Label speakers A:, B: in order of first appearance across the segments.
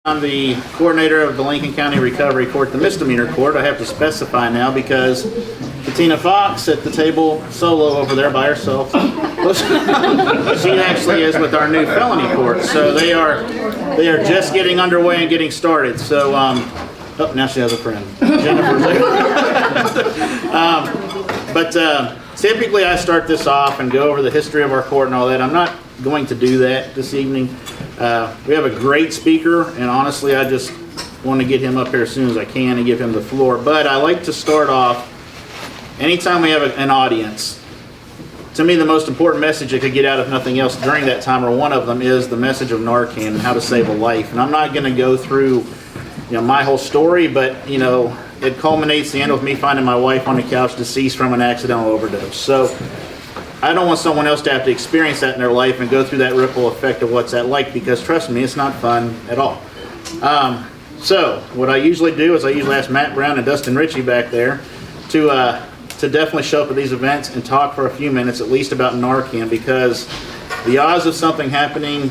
A: I'm the coordinator of the Lincoln County Recovery Court, the misdemeanor court. I have to specify now because Katina Fox at the table solo over there by herself. She actually is with our new felony court, so they are just getting underway and getting started. So, oh, now she has a friend. Jennifer's there. But typically I start this off and go over the history of our court and all that. I'm not going to do that this evening. We have a great speaker, and honestly, I just want to get him up here as soon as I can and give him the floor. But I like to start off, anytime we have an audience, to me the most important message that could get out, if nothing else, during that time, or one of them, is the message of Narcan and how to save a life. And I'm not going to go through my whole story, but it culminates the end with me finding my wife on the couch deceased from an accidental overdose. So I don't want someone else to have to experience that in their life and go through that ripple effect of what's that like, because trust me, it's not fun at all. So what I usually do is I usually ask Matt Brown and Dustin Ritchie back there to definitely show up at these events and talk for a few minutes at least about Narcan, because the odds of something happening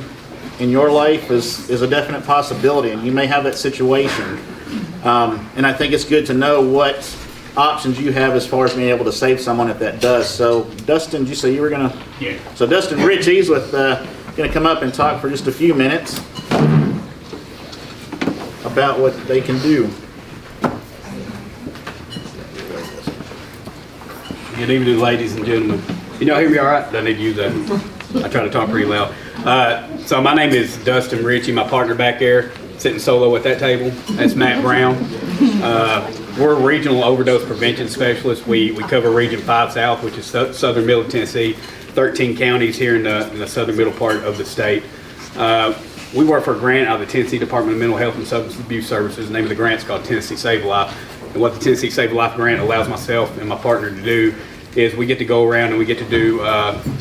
A: in your life is a definite possibility, and you may have that situation. And I think it's good to know what options you have as far as being able to save someone if that does. So Dustin, did you say you were going to?
B: Yeah.
A: So Dustin Ritchie's going to come up and talk for just a few minutes about what they can do.
B: Good evening, ladies and gentlemen. Can y'all hear me all right? I need to use that. I try to talk pretty loud. So my name is Dustin Ritchie. My partner back there, sitting solo at that table, that's Matt Brown. We're a regional overdose prevention specialist. We cover Region 5 South, which is southern middle of Tennessee, 13 counties here in the southern middle part of the state. We work for a grant out of the Tennessee Department of Mental Health and Substance Abuse Services. The name of the grant is called Tennessee Save a Life. And what the Tennessee Save a Life grant allows myself and my partner to do is we get to go around and we get to do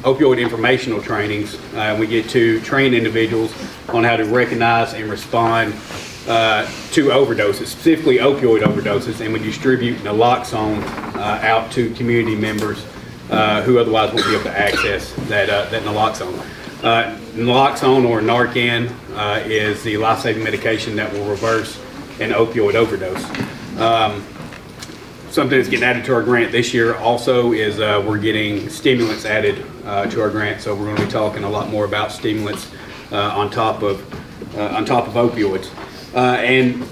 B: opioid informational trainings. We get to train individuals on how to recognize and respond to overdoses, specifically opioid overdoses, and we distribute naloxone out to community members who otherwise won't be able to access that naloxone. Naloxone, or Narcan, is the life-saving medication that will reverse an opioid overdose. Something that's getting added to our grant this year also is we're getting stimulants added to our grant, so we're going to be talking a lot more about stimulants on top of opioids. And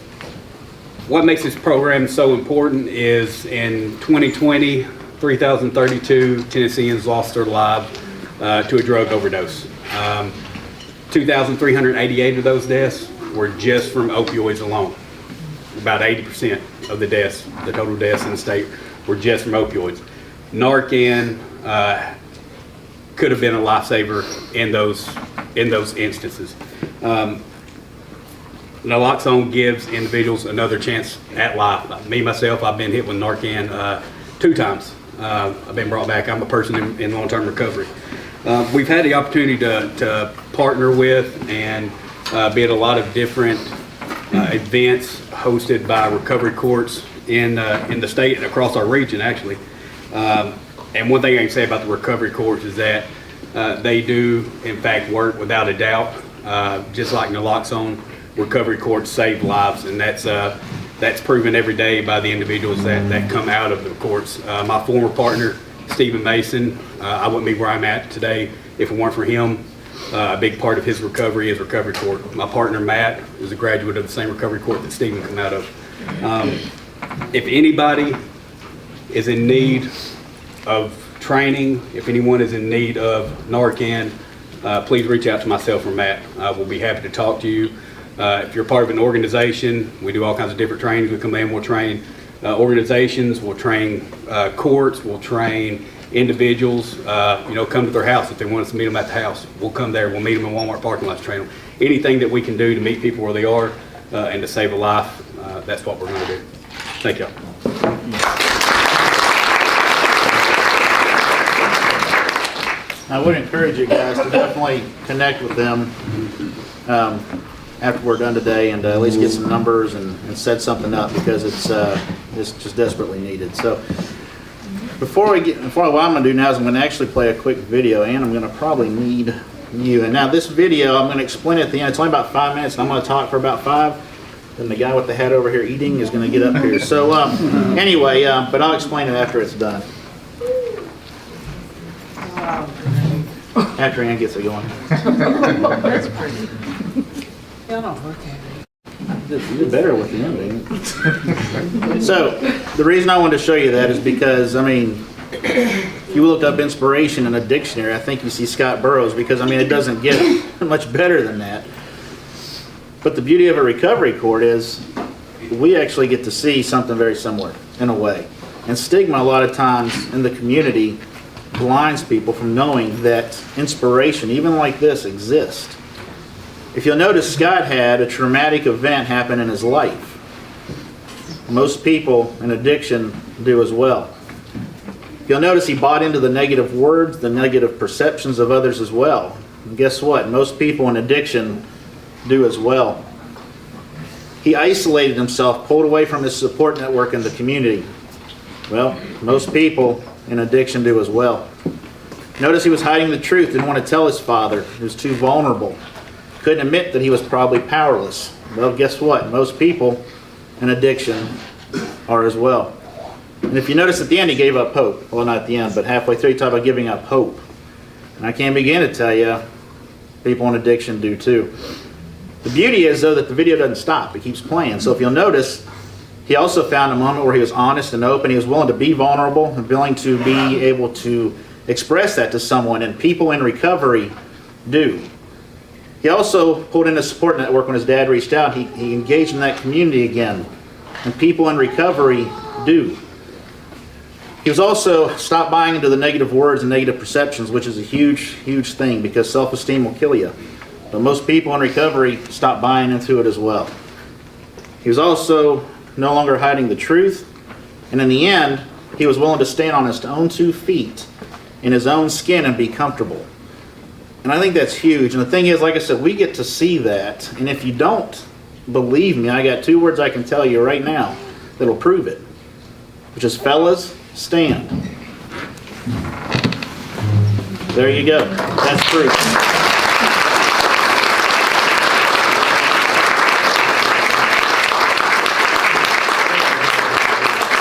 B: what makes this program so important is in 2020, 3,032 Tennesseans lost their lives to a drug overdose. 2,388 of those deaths were just from opioids alone. About 80% of the deaths, the total deaths in the state, were just from opioids. Narcan could have been a lifesaver in those instances. Naloxone gives individuals another chance at life. Me, myself, I've been hit with Narcan 2 times. I've been brought back. I'm a person in long-term recovery. We've had the opportunity to partner with and be at a lot of different events hosted by recovery courts in the state and across our region, actually. And one thing I can say about the recovery courts is that they do, in fact, work without a doubt. Just like naloxone, recovery courts save lives, and that's proven every day by the individuals that come out of the courts. My former partner, Stephen Mason, I wouldn't be where I'm at today if it weren't for him. A big part of his recovery is recovery court. My partner, Matt, is a graduate of the same recovery court that Stephen came out of. If anybody is in need of training, if anyone is in need of Narcan, please reach out to myself or Matt. We'll be happy to talk to you. If you're part of an organization, we do all kinds of different trainings. We come in, we'll train organizations, we'll train courts, we'll train individuals, come to their house if they want us to meet them at the house. We'll come there, we'll meet them in Walmart parking lots, train them. Anything that we can do to meet people where they are and to save a life, that's what we're going to do. Thank you.
A: I would encourage you guys to definitely connect with them after we're done today, and at least get some numbers and set something up, because it's just desperately needed. So what I'm going to do now is I'm going to actually play a quick video, and I'm going to probably need you. And now this video, I'm going to explain it at the end. It's only about 5 minutes, and I'm going to talk for about 5. Then the guy with the hat over here eating is going to get up here. So anyway, but I'll explain it after it's done. After Ann gets it going.
C: That's pretty. Y'all don't look at it.
A: You did better with the ending. So the reason I wanted to show you that is because, I mean, if you looked up inspiration in a dictionary, I think you see Scott Burrows, because, I mean, it doesn't get much better than that. But the beauty of a recovery court is we actually get to see something very similar in a way. And stigma a lot of times in the community blinds people from knowing that inspiration, even like this, exists. If you'll notice, Scott had a traumatic event happen in his life. Most people in addiction do as well. You'll notice he bought into the negative words, the negative perceptions of others as well. And guess what? Most people in addiction do as well. He isolated himself, pulled away from his support network in the community. Well, most people in addiction do as well. Notice he was hiding the truth, didn't want to tell his father. He was too vulnerable. Couldn't admit that he was probably powerless. Well, guess what? Most people in addiction are as well. And if you notice at the end, he gave up hope. Well, not at the end, but halfway through, he talked about giving up hope. And I can't begin to tell you, people in addiction do too. The beauty is, though, that the video doesn't stop. It keeps playing. So if you'll notice, he also found a moment where he was honest and open. He was willing to be vulnerable and willing to be able to express that to someone. And people in recovery do. He also pulled in a support network when his dad reached out. He engaged in that community again. And people in recovery do. He was also stopped buying into the negative words and negative perceptions, which is a huge, huge thing, because self-esteem will kill you. But most people in recovery stop buying into it as well. He was also no longer hiding the truth. And in the end, he was willing to stand on his own 2 feet in his own skin and be comfortable. And I think that's huge. And the thing is, like I said, we get to see that. And if you don't believe me, I got 2 words I can tell you right now that'll prove it. Which is, fellas, stand. There you go. That's proof.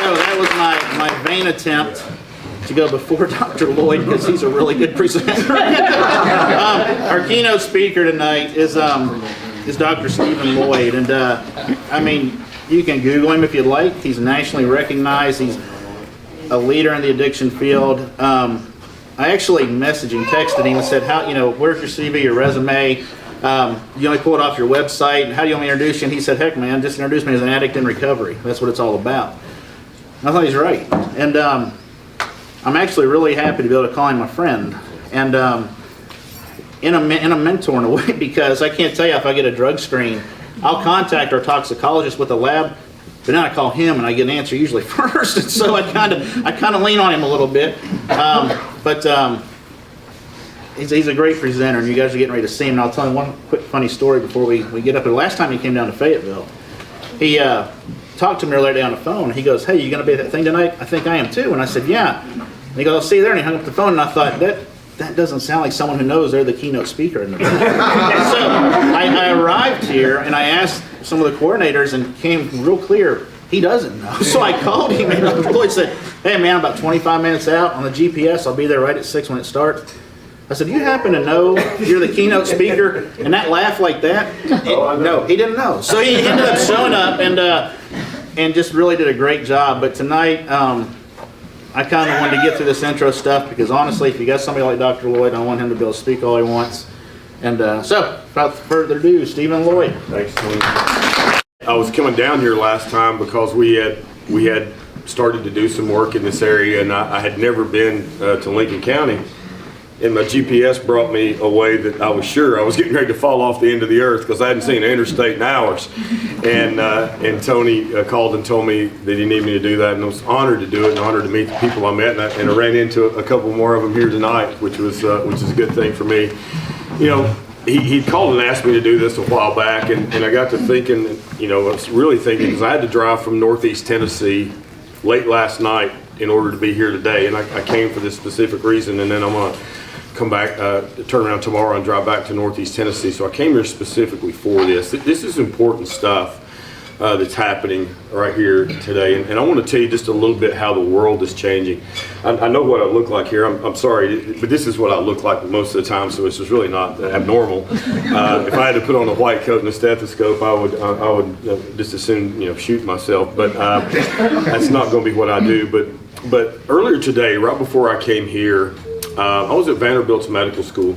A: So that was my vain attempt to go before Dr. Loyd, because he's a really good presenter. Our keynote speaker tonight is Dr. Stephen Loyd, and I mean, you can Google him if you'd like. He's nationally recognized. He's a leader in the addiction field. I actually messaged him, texted him, and said, "How, where's your CV, your resume? You only pull it off your website. How do you want me to introduce you?" And he said, "Heck, man, just introduce me as an addict in recovery. That's what it's all about." And I thought he's right, and I'm actually really happy to be able to call him my friend, and in a mentor in a way, because I can't tell you, if I get a drug screen, I'll contact our toxicologist with the lab, but then I call him and I get an answer usually first, and so I kind of lean on him a little bit, but he's a great presenter, and you guys are getting ready to see him. And I'll tell you one quick funny story before we get up there. Last time he came down to Fayetteville, he talked to me earlier today on the phone. He goes, "Hey, you going to be at that thing tonight?" "I think I am too." And I said, "Yeah." And he goes, "I'll see you there." And he hung up the phone, and I thought, that doesn't sound like someone who knows they're the keynote speaker in the room. And so I arrived here, and I asked some of the coordinators, and came real clear, he doesn't know. So I called him, and Dr. Loyd said, "Hey man, I'm about 25 minutes out on the GPS. I'll be there right at 6 when it starts." I said, "Do you happen to know you're the keynote speaker?" And that laugh like that, no, he didn't know. So he ended up showing up, and just really did a great job. But tonight, I kind of wanted to get through this intro stuff, because honestly, if you got somebody like Dr. Loyd, I want him to be able to speak all he wants. And so, without further ado, Stephen Loyd.
D: Thanks, Tony. I was coming down here last time because we had started to do some work in this area, and I had never been to Lincoln County. And my GPS brought me a way that I was sure I was getting ready to fall off the end of the earth, because I hadn't seen an interstate in hours. And Tony called and told me that he needed me to do that, and I was honored to do it, and honored to meet the people I met. And I ran into a couple more of them here tonight, which is a good thing for me. He called and asked me to do this a while back, and I got to thinking, I was really thinking, because I had to drive from Northeast Tennessee late last night in order to be here today, and I came for this specific reason. And then I'm going to come back, turn around tomorrow and drive back to Northeast Tennessee. So I came here specifically for this. This is important stuff that's happening right here today. And I want to tell you just a little bit how the world is changing. I know what I look like here. I'm sorry, but this is what I look like most of the time, so it's just really not abnormal. If I had to put on a white coat and a stethoscope, I would just as soon shoot myself. But that's not going to be what I do. But earlier today, right before I came here, I was at Vanderbilt's medical school.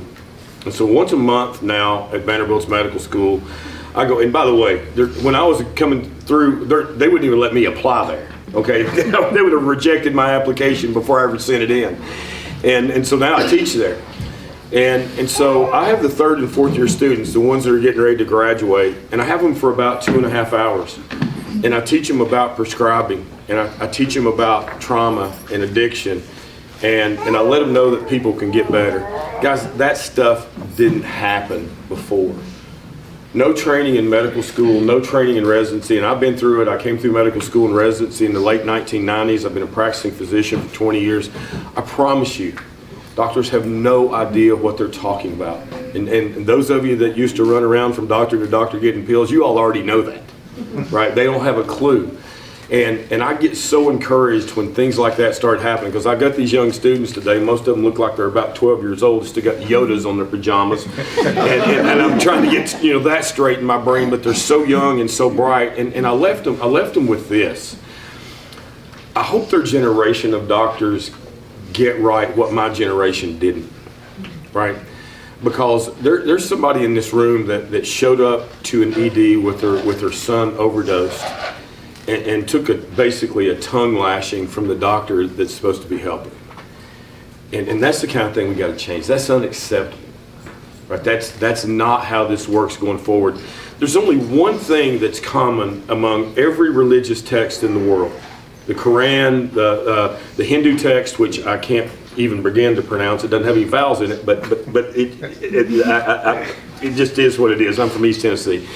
D: And so once a month now at Vanderbilt's medical school, I go, and by the way, when I was coming through, they wouldn't even let me apply there, okay? They would have rejected my application before I ever sent it in. And so now I teach there. And so I have the 3rd and 4th year students, the ones that are getting ready to graduate, and I have them for about 2.5 hours. And I teach them about prescribing, and I teach them about trauma and addiction, and I let them know that people can get better. Guys, that stuff didn't happen before. No training in medical school, no training in residency, and I've been through it. I came through medical school and residency in the late 1990s. I've been a practicing physician for 20 years. I promise you, doctors have no idea what they're talking about. And those of you that used to run around from doctor to doctor getting pills, you all already know that, right? They don't have a clue. And I get so encouraged when things like that start happening, because I've got these young students today. Most of them look like they're about 12 years old, still got Yodas on their pajamas. And I'm trying to get that straight in my brain, but they're so young and so bright. And I left them with this. I hope their generation of doctors get right what my generation didn't, right? Because there's somebody in this room that showed up to an ED with her son overdosed. And took basically a tongue lashing from the doctor that's supposed to be helping. And that's the kind of thing we got to change. That's unacceptable. Right? That's not how this works going forward. There's only one thing that's common among every religious text in the world. The Quran, the Hindu text, which I can't even begin to pronounce. It doesn't have any vowels in it, but it just is what it is. I'm from East Tennessee.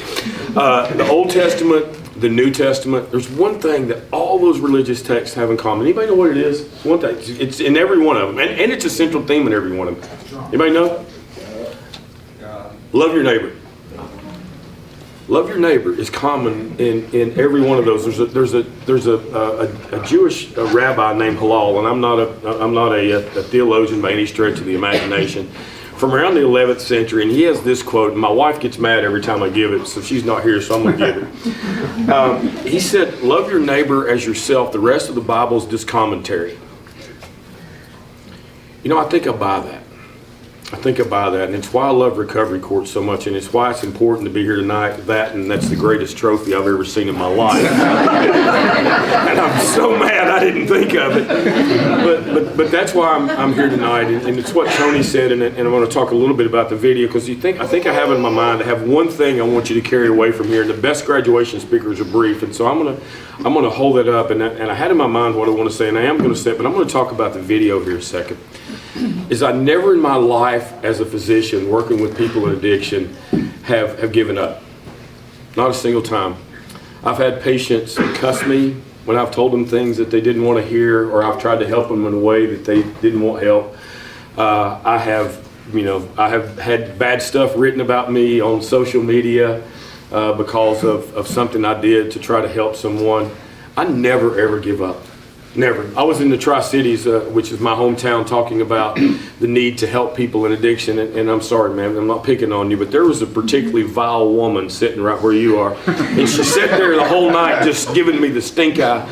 D: The Old Testament, the New Testament, there's one thing that all those religious texts have in common. Anybody know what it is? One thing. It's in every one of them, and it's a central theme in every one of them. Anybody know? Love your neighbor. Love your neighbor is common in every one of those. There's a Jewish rabbi named Hillel, and I'm not a theologian by any stretch of the imagination, from around the 11th century, and he has this quote, and my wife gets mad every time I give it, so she's not here, so I'm going to give it. He said, love your neighbor as yourself. The rest of the Bible is just commentary. I think I buy that. And it's why I love Recovery Court so much, and it's why it's important to be here tonight. And that's the greatest trophy I've ever seen in my life. And I'm so mad I didn't think of it. But that's why I'm here tonight, and it's what Tony said, and I want to talk a little bit about the video, because I think I have in my mind, I have one thing I want you to carry away from here. The best graduation speakers are brief, and so I'm gonna hold it up, and I had in my mind what I want to say, and I am going to say it, but I'm going to talk about the video here a second. Is I never in my life as a physician working with people in addiction have given up. Not a single time. I've had patients cuss me when I've told them things that they didn't want to hear, or I've tried to help them in a way that they didn't want help. I have had bad stuff written about me on social media because of something I did to try to help someone. I never ever give up. Never. I was in the Tri-Cities, which is my hometown, talking about the need to help people in addiction. And I'm sorry, man, I'm not picking on you, but there was a particularly vile woman sitting right where you are. And she sat there the whole night just giving me the stink eye.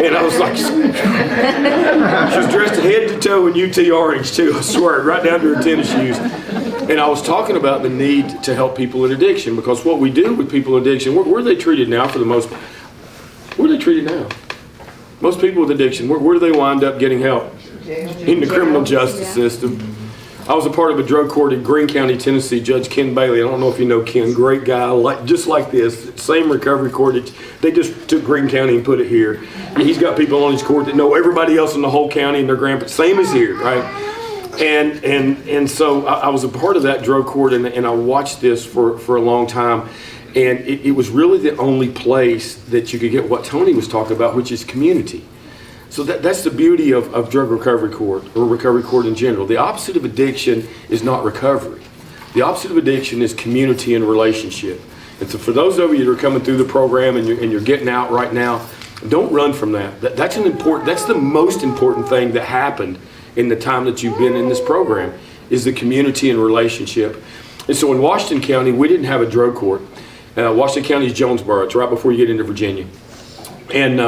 D: And I was like, she was dressed head to toe in UT orange too, I swear, right down to her tennis shoes. And I was talking about the need to help people in addiction, because what we do with people in addiction, where are they treated now for the most part? Where are they treated now? Most people with addiction, where do they wind up getting help? In the criminal justice system. I was a part of a drug court in Greene County, Tennessee. Judge Ken Bailey, I don't know if you know Ken, great guy, just like this, same recovery court. They just took Greene County and put it here. He's got people on his court that know everybody else in the whole county and their grandparents, same as here, right? And so I was a part of that drug court, and I watched this for a long time. And it was really the only place that you could get what Tony was talking about, which is community. So that's the beauty of drug recovery court, or recovery court in general. The opposite of addiction is not recovery. The opposite of addiction is community and relationship. And so for those of you that are coming through the program and you're getting out right now, don't run from that. That's the most important thing that happened in the time that you've been in this program, is the community and relationship. And so in Washington County, we didn't have a drug court. Washington County is Jonesboro. It's right before you get into Virginia. And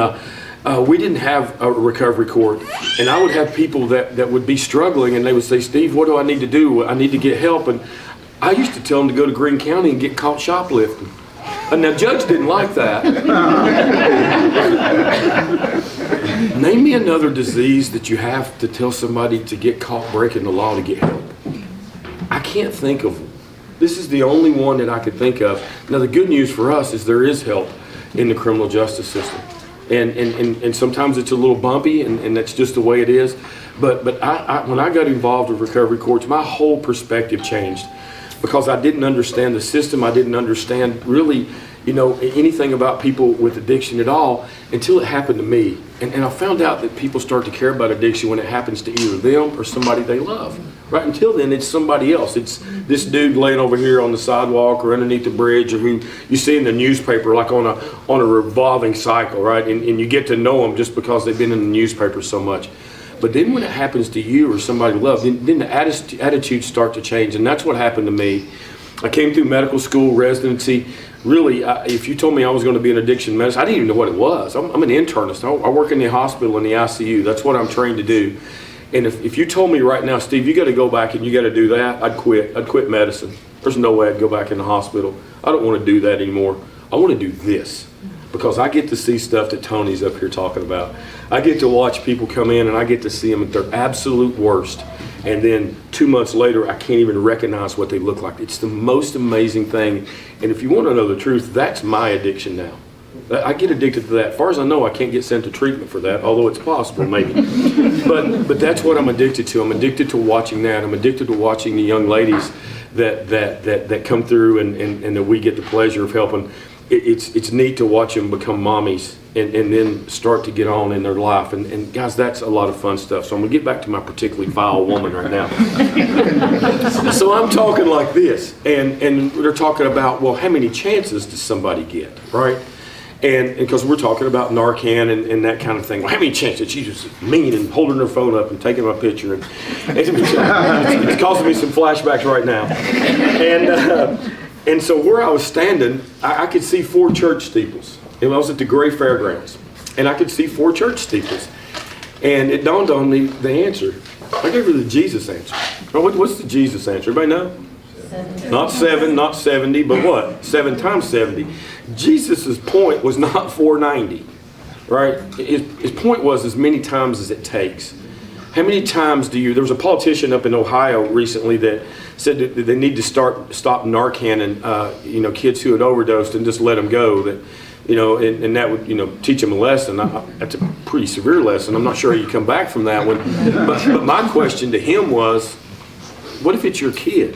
D: we didn't have a recovery court. And I would have people that would be struggling, and they would say, Steve, what do I need to do? I need to get help. And I used to tell them to go to Greene County and get caught shoplifting. And the judge didn't like that. Name me another disease that you have to tell somebody to get caught breaking the law to get help. I can't think of one. This is the only one that I could think of. Now the good news for us is there is help in the criminal justice system. And sometimes it's a little bumpy, and that's just the way it is. But when I got involved with recovery courts, my whole perspective changed, because I didn't understand the system. I didn't understand really, anything about people with addiction at all until it happened to me. And I found out that people start to care about addiction when it happens to either them or somebody they love. Right until then, it's somebody else. It's this dude laying over here on the sidewalk or underneath the bridge, or who you see in the newspaper, like on a revolving cycle, right? And you get to know them just because they've been in the newspaper so much. But then when it happens to you or somebody you love, then the attitudes start to change. And that's what happened to me. I came through medical school, residency. Really, if you told me I was going to be an addiction medicine, I didn't even know what it was. I'm an internist. I work in the hospital in the ICU. That's what I'm trained to do. And if you told me right now, Steve, you got to go back and you got to do that, I'd quit. I'd quit medicine. There's no way I'd go back in the hospital. I don't want to do that anymore. I want to do this, because I get to see stuff that Tony's up here talking about. I get to watch people come in, and I get to see them at their absolute worst. And then 2 months later, I can't even recognize what they look like. It's the most amazing thing. And if you want to know the truth, that's my addiction now. I get addicted to that. As far as I know, I can't get sent to treatment for that, although it's possible, maybe. But that's what I'm addicted to. I'm addicted to watching that. I'm addicted to watching the young ladies that come through and that we get the pleasure of helping. It's neat to watch them become mommies and then start to get on in their life. And guys, that's a lot of fun stuff. So I'm going to get back to my particularly vile woman right now. So I'm talking like this. And they're talking about, well, how many chances does somebody get, right? And because we're talking about Narcan and that kind of thing. Well, how many chances? She's just mean and holding her phone up and taking my picture. And it's causing me some flashbacks right now. And so where I was standing, I could see 4 church steeples. And I was at the Gray Fairgrounds. And I could see 4 church steeples. And it dawned on me the answer. I gave her the Jesus answer. What's the Jesus answer? Everybody know? 7. Not 7, not 70, but what? 7 times 70. Jesus' point was not 490, right? His point was as many times as it takes. How many times there was a politician up in Ohio recently that said that they need to stop Narcan and kids who had overdosed and just let them go. That and that would teach them a lesson. That's a pretty severe lesson. I'm not sure how you come back from that one. But my question to him was, what if it's your kid?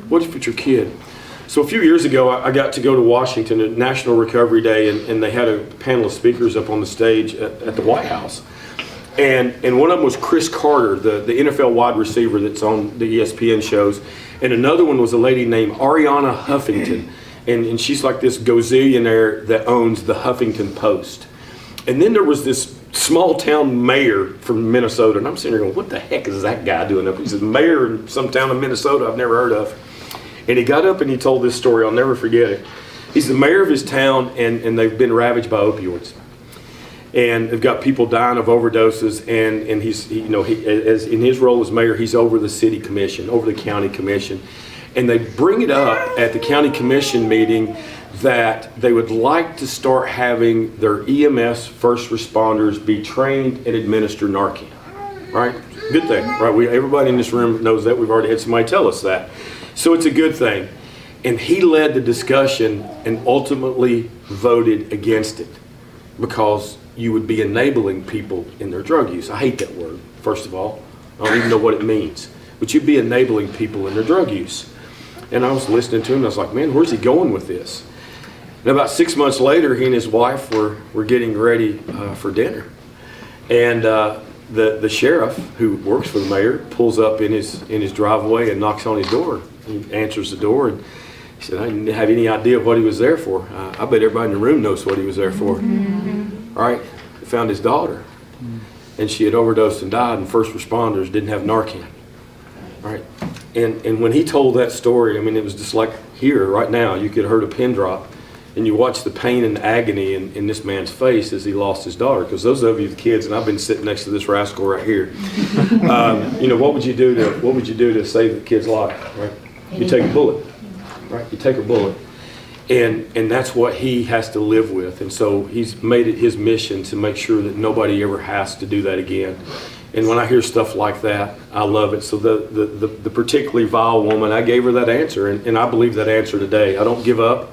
D: What if it's your kid? So a few years ago, I got to go to Washington at National Recovery Day, and they had a panel of speakers up on the stage at the White House. And one of them was Chris Carter, the NFL wide receiver that's on the ESPN shows. And another one was a lady named Ariana Huffington. And she's like this gazillionaire that owns the Huffington Post. And then there was this small town mayor from Minnesota. And I'm sitting there going, what the heck is that guy doing up? He says, mayor in some town in Minnesota I've never heard of. And he got up and he told this story. I'll never forget it. He's the mayor of his town, and they've been ravaged by opioids. And they've got people dying of overdoses, and he's as in his role as mayor, he's over the city commission, over the county commission. And they bring it up at the county commission meeting that they would like to start having their EMS first responders be trained and administer Narcan, right? Good thing, right? Everybody in this room knows that. We've already had somebody tell us that. So it's a good thing. And he led the discussion and ultimately voted against it because you would be enabling people in their drug use. I hate that word, first of all. I don't even know what it means. But you'd be enabling people in their drug use. And I was listening to him, and I was like, man, where's he going with this? And about 6 months later, he and his wife were getting ready for dinner. And the sheriff, who works for the mayor, pulls up in his driveway and knocks on his door. He answers the door, and he said, "I didn't have any idea what he was there for. I bet everybody in the room knows what he was there for." All right, they found his daughter, and she had overdosed and died, and first responders didn't have Narcan. All right, and when he told that story, I mean, it was just like here, right now, you could have heard a pin drop. And you watch the pain and agony in this man's face as he lost his daughter. Because those of you with kids, and I've been sitting next to this rascal right here. You know, what would you do to save the kid's life? Right? You take a bullet. Right? You take a bullet, and that's what he has to live with. And so he's made it his mission to make sure that nobody ever has to do that again. And when I hear stuff like that, I love it. So the particularly vile woman, I gave her that answer, and I believe that answer today. I don't give up.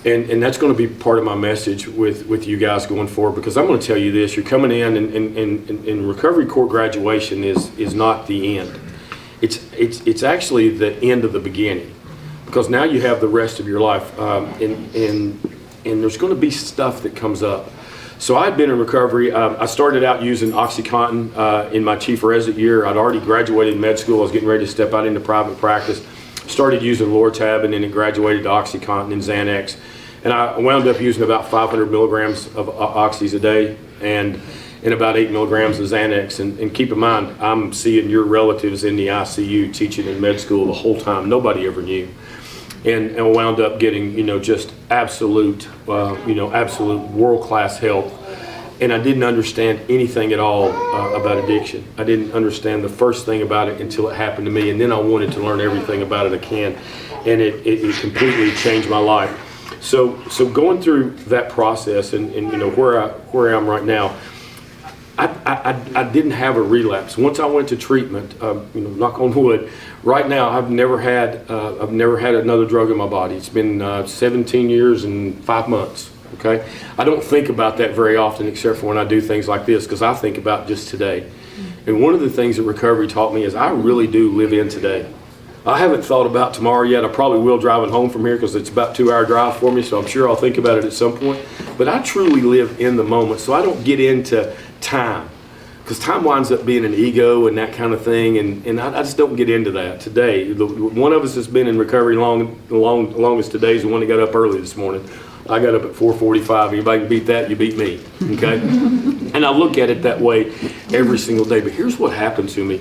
D: And that's going to be part of my message with you guys going forward, because I'm going to tell you this: you're coming in, and recovery court graduation is not the end. It's actually the end of the beginning, because now you have the rest of your life, and there's going to be stuff that comes up. So I'd been in recovery. I started out using OxyContin in my chief resident year. I'd already graduated med school. I was getting ready to step out into private practice. Started using Lortab, and then it graduated to OxyContin and Xanax. And I wound up using about 500 milligrams of oxys a day and about 8 milligrams of Xanax. And keep in mind, I'm seeing your relatives in the ICU teaching in med school the whole time. Nobody ever knew. And I wound up getting, just absolute world-class help. And I didn't understand anything at all about addiction. I didn't understand the first thing about it until it happened to me. And then I wanted to learn everything about it I can. And it completely changed my life. So going through that process and where I am right now, I didn't have a relapse. Once I went to treatment, knock on wood, right now I've never had another drug in my body. It's been 17 years and 5 months. Okay, I don't think about that very often, except for when I do things like this, because I think about just today. And one of the things that recovery taught me is I really do live in today. I haven't thought about tomorrow yet. I probably will driving home from here, because it's about a 2-hour drive for me, so I'm sure I'll think about it at some point. But I truly live in the moment, so I don't get into time, because time winds up being an ego and that kind of thing, and I just don't get into that today. One of us that's been in recovery longest today is the one that got up early this morning. I got up at 4:45. Anybody can beat that, you beat me, okay? And I look at it that way every single day. But here's what happened to me.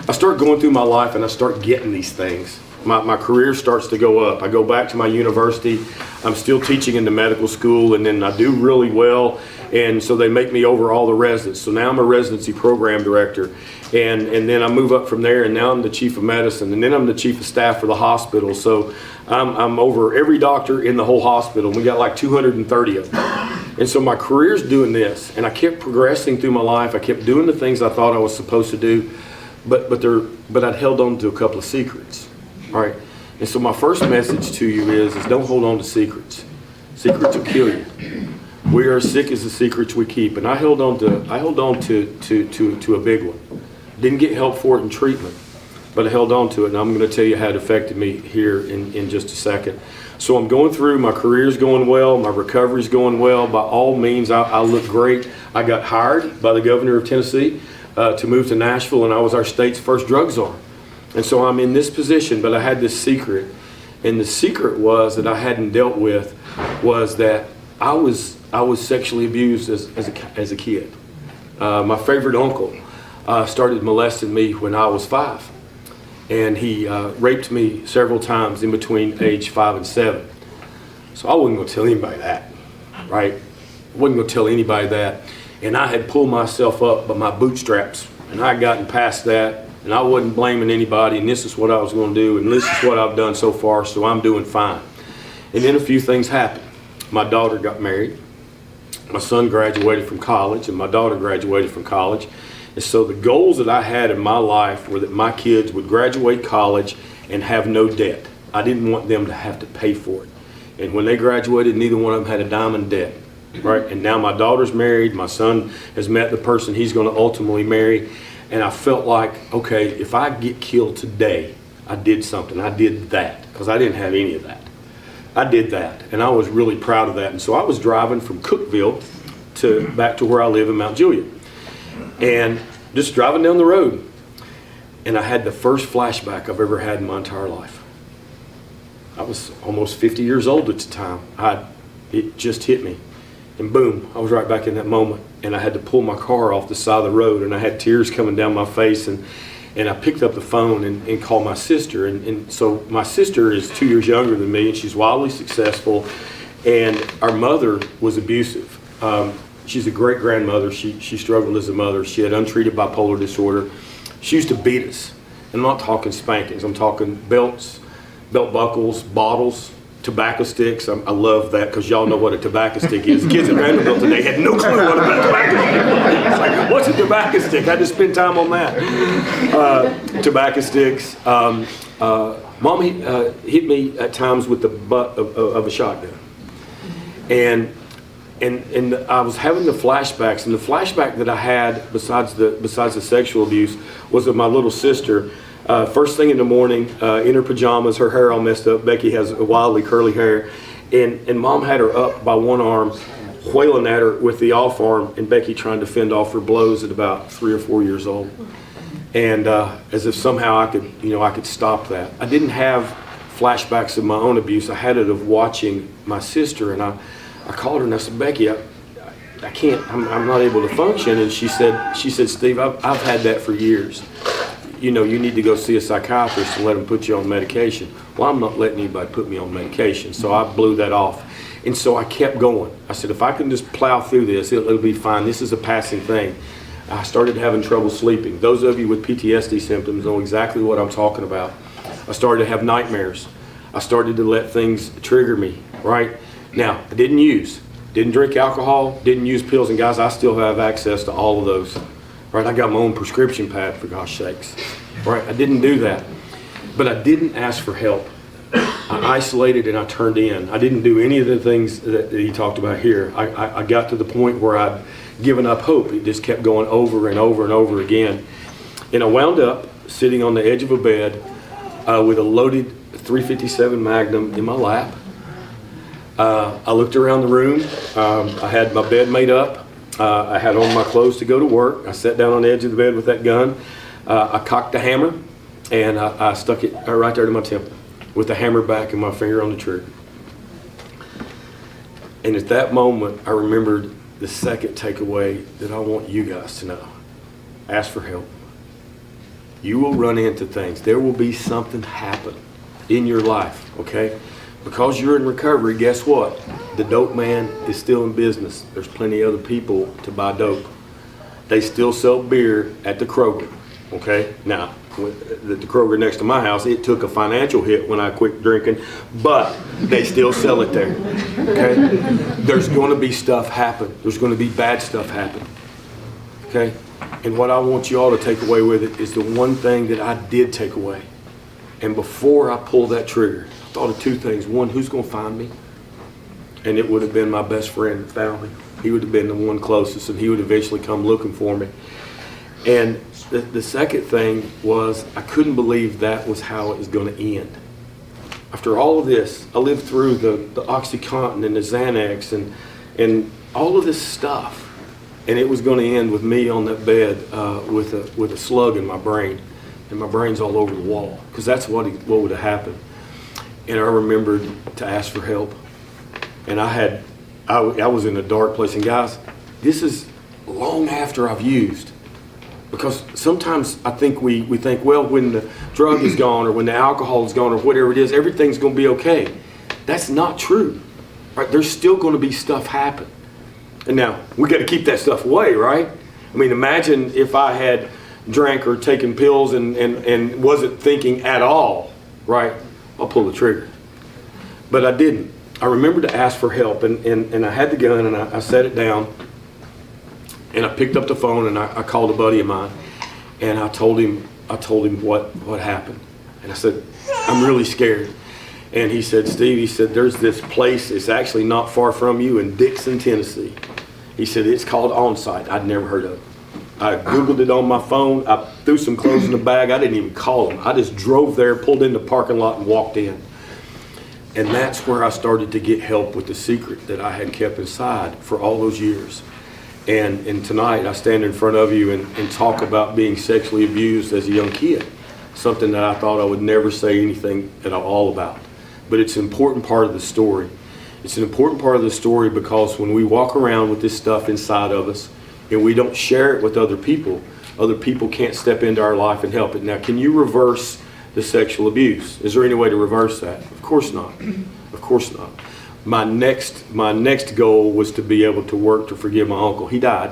D: I start going through my life, and I start getting these things. My career starts to go up. I go back to my university. I'm still teaching in the medical school, and then I do really well. And so they make me over all the residents. So now I'm a residency program director. And then I move up from there, and now I'm the chief of medicine, and then I'm the chief of staff for the hospital. So I'm over every doctor in the whole hospital. We got like 230 of them. And so my career's doing this, and I kept progressing through my life. I kept doing the things I thought I was supposed to do, but I'd held on to a couple of secrets. All right. And so my first message to you is don't hold on to secrets. Secrets will kill you. We are as sick as the secrets we keep. And I held on to a big one. Didn't get help for it in treatment, but I held on to it. And I'm going to tell you how it affected me here in just a second. So I'm going through, my career's going well, my recovery's going well. By all means, I look great. I got hired by the governor of Tennessee to move to Nashville, and I was our state's first drug czar. And so I'm in this position, but I had this secret. And the secret was that I hadn't dealt with was that I was sexually abused as a kid. My favorite uncle started molesting me when I was 5. And he raped me several times in between age 5 and 7. So I wasn't going to tell anybody that, right? I wasn't going to tell anybody that. And I had pulled myself up by my bootstraps, and I had gotten past that, and I wasn't blaming anybody, and this is what I was going to do, and this is what I've done so far, so I'm doing fine. And then a few things happened. My daughter got married. My son graduated from college, and my daughter graduated from college. And so the goals that I had in my life were that my kids would graduate college and have no debt. I didn't want them to have to pay for it. And when they graduated, neither one of them had a dime in debt, right? And now my daughter's married. My son has met the person he's going to ultimately marry. And I felt like, okay, if I get killed today, I did something. I did that, because I didn't have any of that. I did that, and I was really proud of that. And so I was driving from Cookeville back to where I live in Mount Juliet. and just driving down the road. And I had the first flashback I've ever had in my entire life. I was almost 50 years old at the time. It just hit me. And boom, I was right back in that moment. And I had to pull my car off the side of the road, and I had tears coming down my face. And I picked up the phone and called my sister. And so my sister is 2 years younger than me, and she's wildly successful. And our mother was abusive. She's a great grandmother. She struggled as a mother. She had untreated bipolar disorder. She used to beat us. And I'm not talking spankings. I'm talking belts, belt buckles, bottles, tobacco sticks. I love that because y'all know what a tobacco stick is. Kids at Vanderbilt today had no clue what a tobacco stick was. It's like, what's a tobacco stick? I had to spend time on that. Tobacco sticks. Mom hit me at times with the butt of a shotgun. And I was having the flashbacks, and the flashback that I had besides the sexual abuse was of my little sister. First thing in the morning, in her pajamas, her hair all messed up. Becky has a wildly curly hair, and Mom had her up by one arm, wailing at her with the off arm, and Becky trying to fend off her blows at about 3 or 4 years old. And as if somehow I could stop that. I didn't have flashbacks of my own abuse. I had it of watching my sister, and I called her and I said, Becky, I can't, I'm not able to function. And she said, Steve, I've had that for years. You need to go see a psychiatrist and let him put you on medication. Well, I'm not letting anybody put me on medication. So I blew that off. And so I kept going. I said, if I can just plow through this, it'll be fine. This is a passing thing. I started having trouble sleeping. Those of you with PTSD symptoms know exactly what I'm talking about. I started to have nightmares. I started to let things trigger me, right? Now, I didn't drink alcohol, didn't use pills, and guys, I still have access to all of those, right? I got my own prescription pad, for gosh sakes, right? I didn't do that, but I didn't ask for help. I isolated and I turned in. I didn't do any of the things that he talked about here. I got to the point where I'd given up hope. It just kept going over and over and over again. And I wound up sitting on the edge of a bed with a loaded .357 Magnum in my lap. I looked around the room. I had my bed made up. I had on my clothes to go to work. I sat down on the edge of the bed with that gun. I cocked the hammer, and I stuck it right there to my temple with the hammer back and my finger on the trigger. And at that moment, I remembered the second takeaway that I want you guys to know. Ask for help. You will run into things. There will be something happen in your life, okay? Because you're in recovery, guess what? The dope man is still in business. There's plenty of other people to buy dope. They still sell beer at the Kroger, okay? Now, the Kroger next to my house, it took a financial hit when I quit drinking, but they still sell it there, okay? There's going to be stuff happen. There's going to be bad stuff happen, okay? And what I want you all to take away with it is the one thing that I did take away. And before I pulled that trigger, I thought of two things. One, who's going to find me? And it would have been my best friend that found me. He would have been the one closest, and he would eventually come looking for me. And the second thing was I couldn't believe that was how it was going to end. After all of this, I lived through the OxyContin and the Xanax and all of this stuff. And it was going to end with me on that bed with a slug in my brain. And my brain's all over the wall. Because that's what would have happened. And I remembered to ask for help. And I was in a dark place. And guys, this is long after I've used. Because sometimes I think we think, well, when the drug is gone or when the alcohol is gone or whatever it is, everything's going to be okay. That's not true. Right? There's still going to be stuff happen. And now, we got to keep that stuff away, right? I mean, imagine if I had drank or taken pills and wasn't thinking at all, right? I'll pull the trigger. But I didn't. I remembered to ask for help, and I had the gun, and I set it down, and I picked up the phone, and I called a buddy of mine, and I told him what happened. And I said, I'm really scared. And he said, Steve, there's this place, it's actually not far from you in Dixon, Tennessee. He said, it's called On-Site. I'd never heard of it. I Googled it on my phone. I threw some clothes in the bag. I didn't even call him. I just drove there, pulled in the parking lot, and walked in. And that's where I started to get help with the secret that I had kept inside for all those years. And tonight I stand in front of you and talk about being sexually abused as a young kid, something that I thought I would never say anything at all about. But it's an important part of the story. It's an important part of the story because when we walk around with this stuff inside of us and we don't share it with other people can't step into our life and help it. Now, can you reverse the sexual abuse? Is there any way to reverse that? Of course not. Of course not. My next goal was to be able to work to forgive my uncle. He died,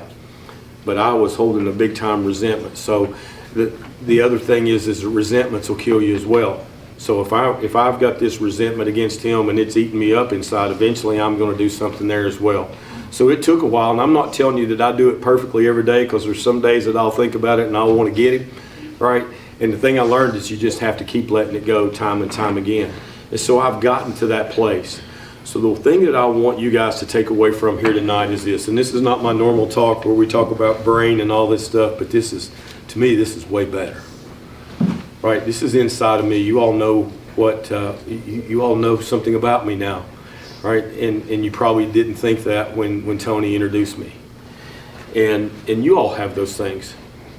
D: but I was holding a big time resentment. So the other thing is that resentments will kill you as well. So if I've got this resentment against him and it's eating me up inside, eventually I'm going to do something there as well. So it took a while, and I'm not telling you that I do it perfectly every day, because there's some days that I'll think about it and I'll want to get him, right? And the thing I learned is you just have to keep letting it go time and time again. And so I've gotten to that place. So the thing that I want you guys to take away from here tonight is this, and this is not my normal talk where we talk about brain and all this stuff, but this is, to me, this is way better. Right, this is inside of me. You all know what, you all know something about me now, right? And you probably didn't think that when Tony introduced me. And you all have those things.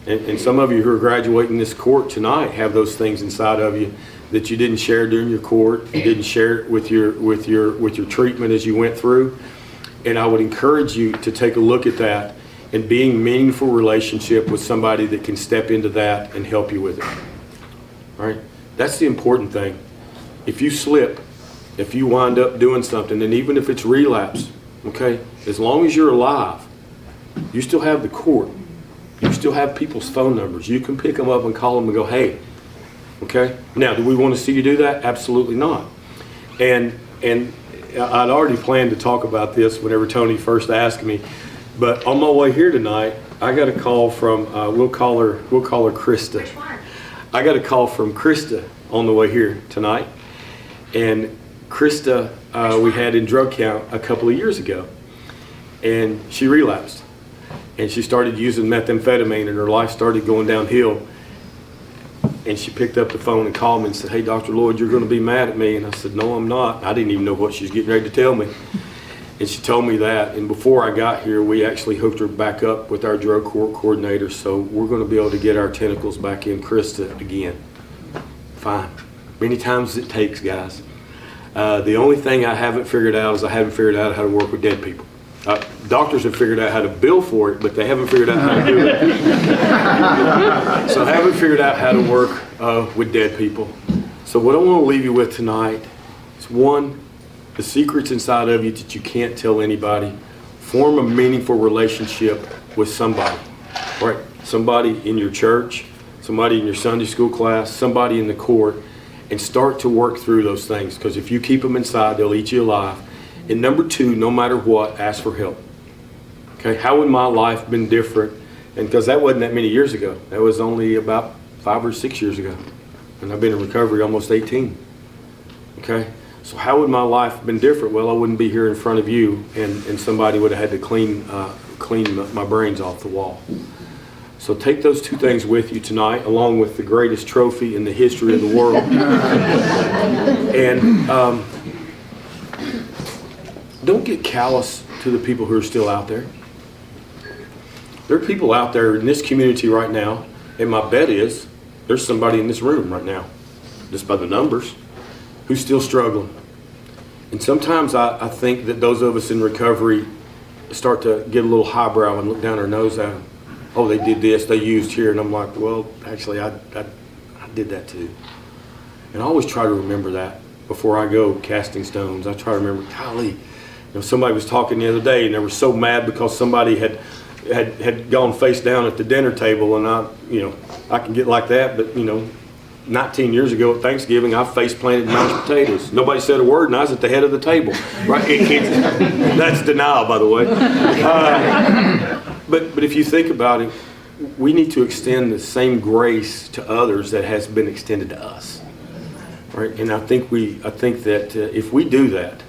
D: And some of you who are graduating this court tonight have those things inside of you that you didn't share during your court. You didn't share it with your treatment as you went through. And I would encourage you to take a look at that and being meaningful relationship with somebody that can step into that and help you with it. Right? That's the important thing. If you slip, if you wind up doing something, and even if it's relapse, okay, as long as you're alive, you still have the court. You still have people's phone numbers. You can pick them up and call them and go, hey, okay? Now, do we want to see you do that? Absolutely not. And I'd already planned to talk about this whenever Tony first asked me, but on my way here tonight, I got a call from, we'll call her Krista. I got a call from Krista on the way here tonight, and Krista we had in drug count a couple of years ago, and she relapsed, and she started using methamphetamine, and her life started going downhill. And she picked up the phone and called me and said, hey, Dr. Loyd, you're going to be mad at me. And I said, no, I'm not. I didn't even know what she was getting ready to tell me. And she told me that, and before I got here, we actually hooked her back up with our drug court coordinator, so we're going to be able to get our tentacles back in Krista again. Fine. Many times it takes, guys. The only thing I haven't figured out is I haven't figured out how to work with dead people. Doctors have figured out how to bill for it, but they haven't figured out how to do it. So I haven't figured out how to work with dead people. So what I want to leave you with tonight is, one, the secrets inside of you that you can't tell anybody. Form a meaningful relationship with somebody, right? Somebody in your church, somebody in your Sunday school class, somebody in the court, and start to work through those things, because if you keep them inside, they'll eat you alive. And number two, no matter what, ask for help. Okay, how would my life been different? And because that wasn't that many years ago. That was only about 5 or 6 years ago. And I've been in recovery almost 18. Okay? So how would my life been different? Well, I wouldn't be here in front of you, and somebody would have had to clean my brains off the wall. So take those two things with you tonight, along with the greatest trophy in the history of the world. And don't get callous to the people who are still out there. There are people out there in this community right now, and my bet is there's somebody in this room right now, just by the numbers, who's still struggling. And sometimes I think that those of us in recovery start to get a little highbrow and look down our nose at them. Oh, they did this, they used here. And I'm like, well, actually, I did that too. And I always try to remember that before I go casting stones. I try to remember, golly, somebody was talking the other day and they were so mad because somebody had gone face down at the dinner table, and I can get like that, but 19 years ago at Thanksgiving, I face planted mashed potatoes. Nobody said a word, and I was at the head of the table. Right? That's denial, by the way. But if you think about it, we need to extend the same grace to others that has been extended to us. Right? And I think that if we do that,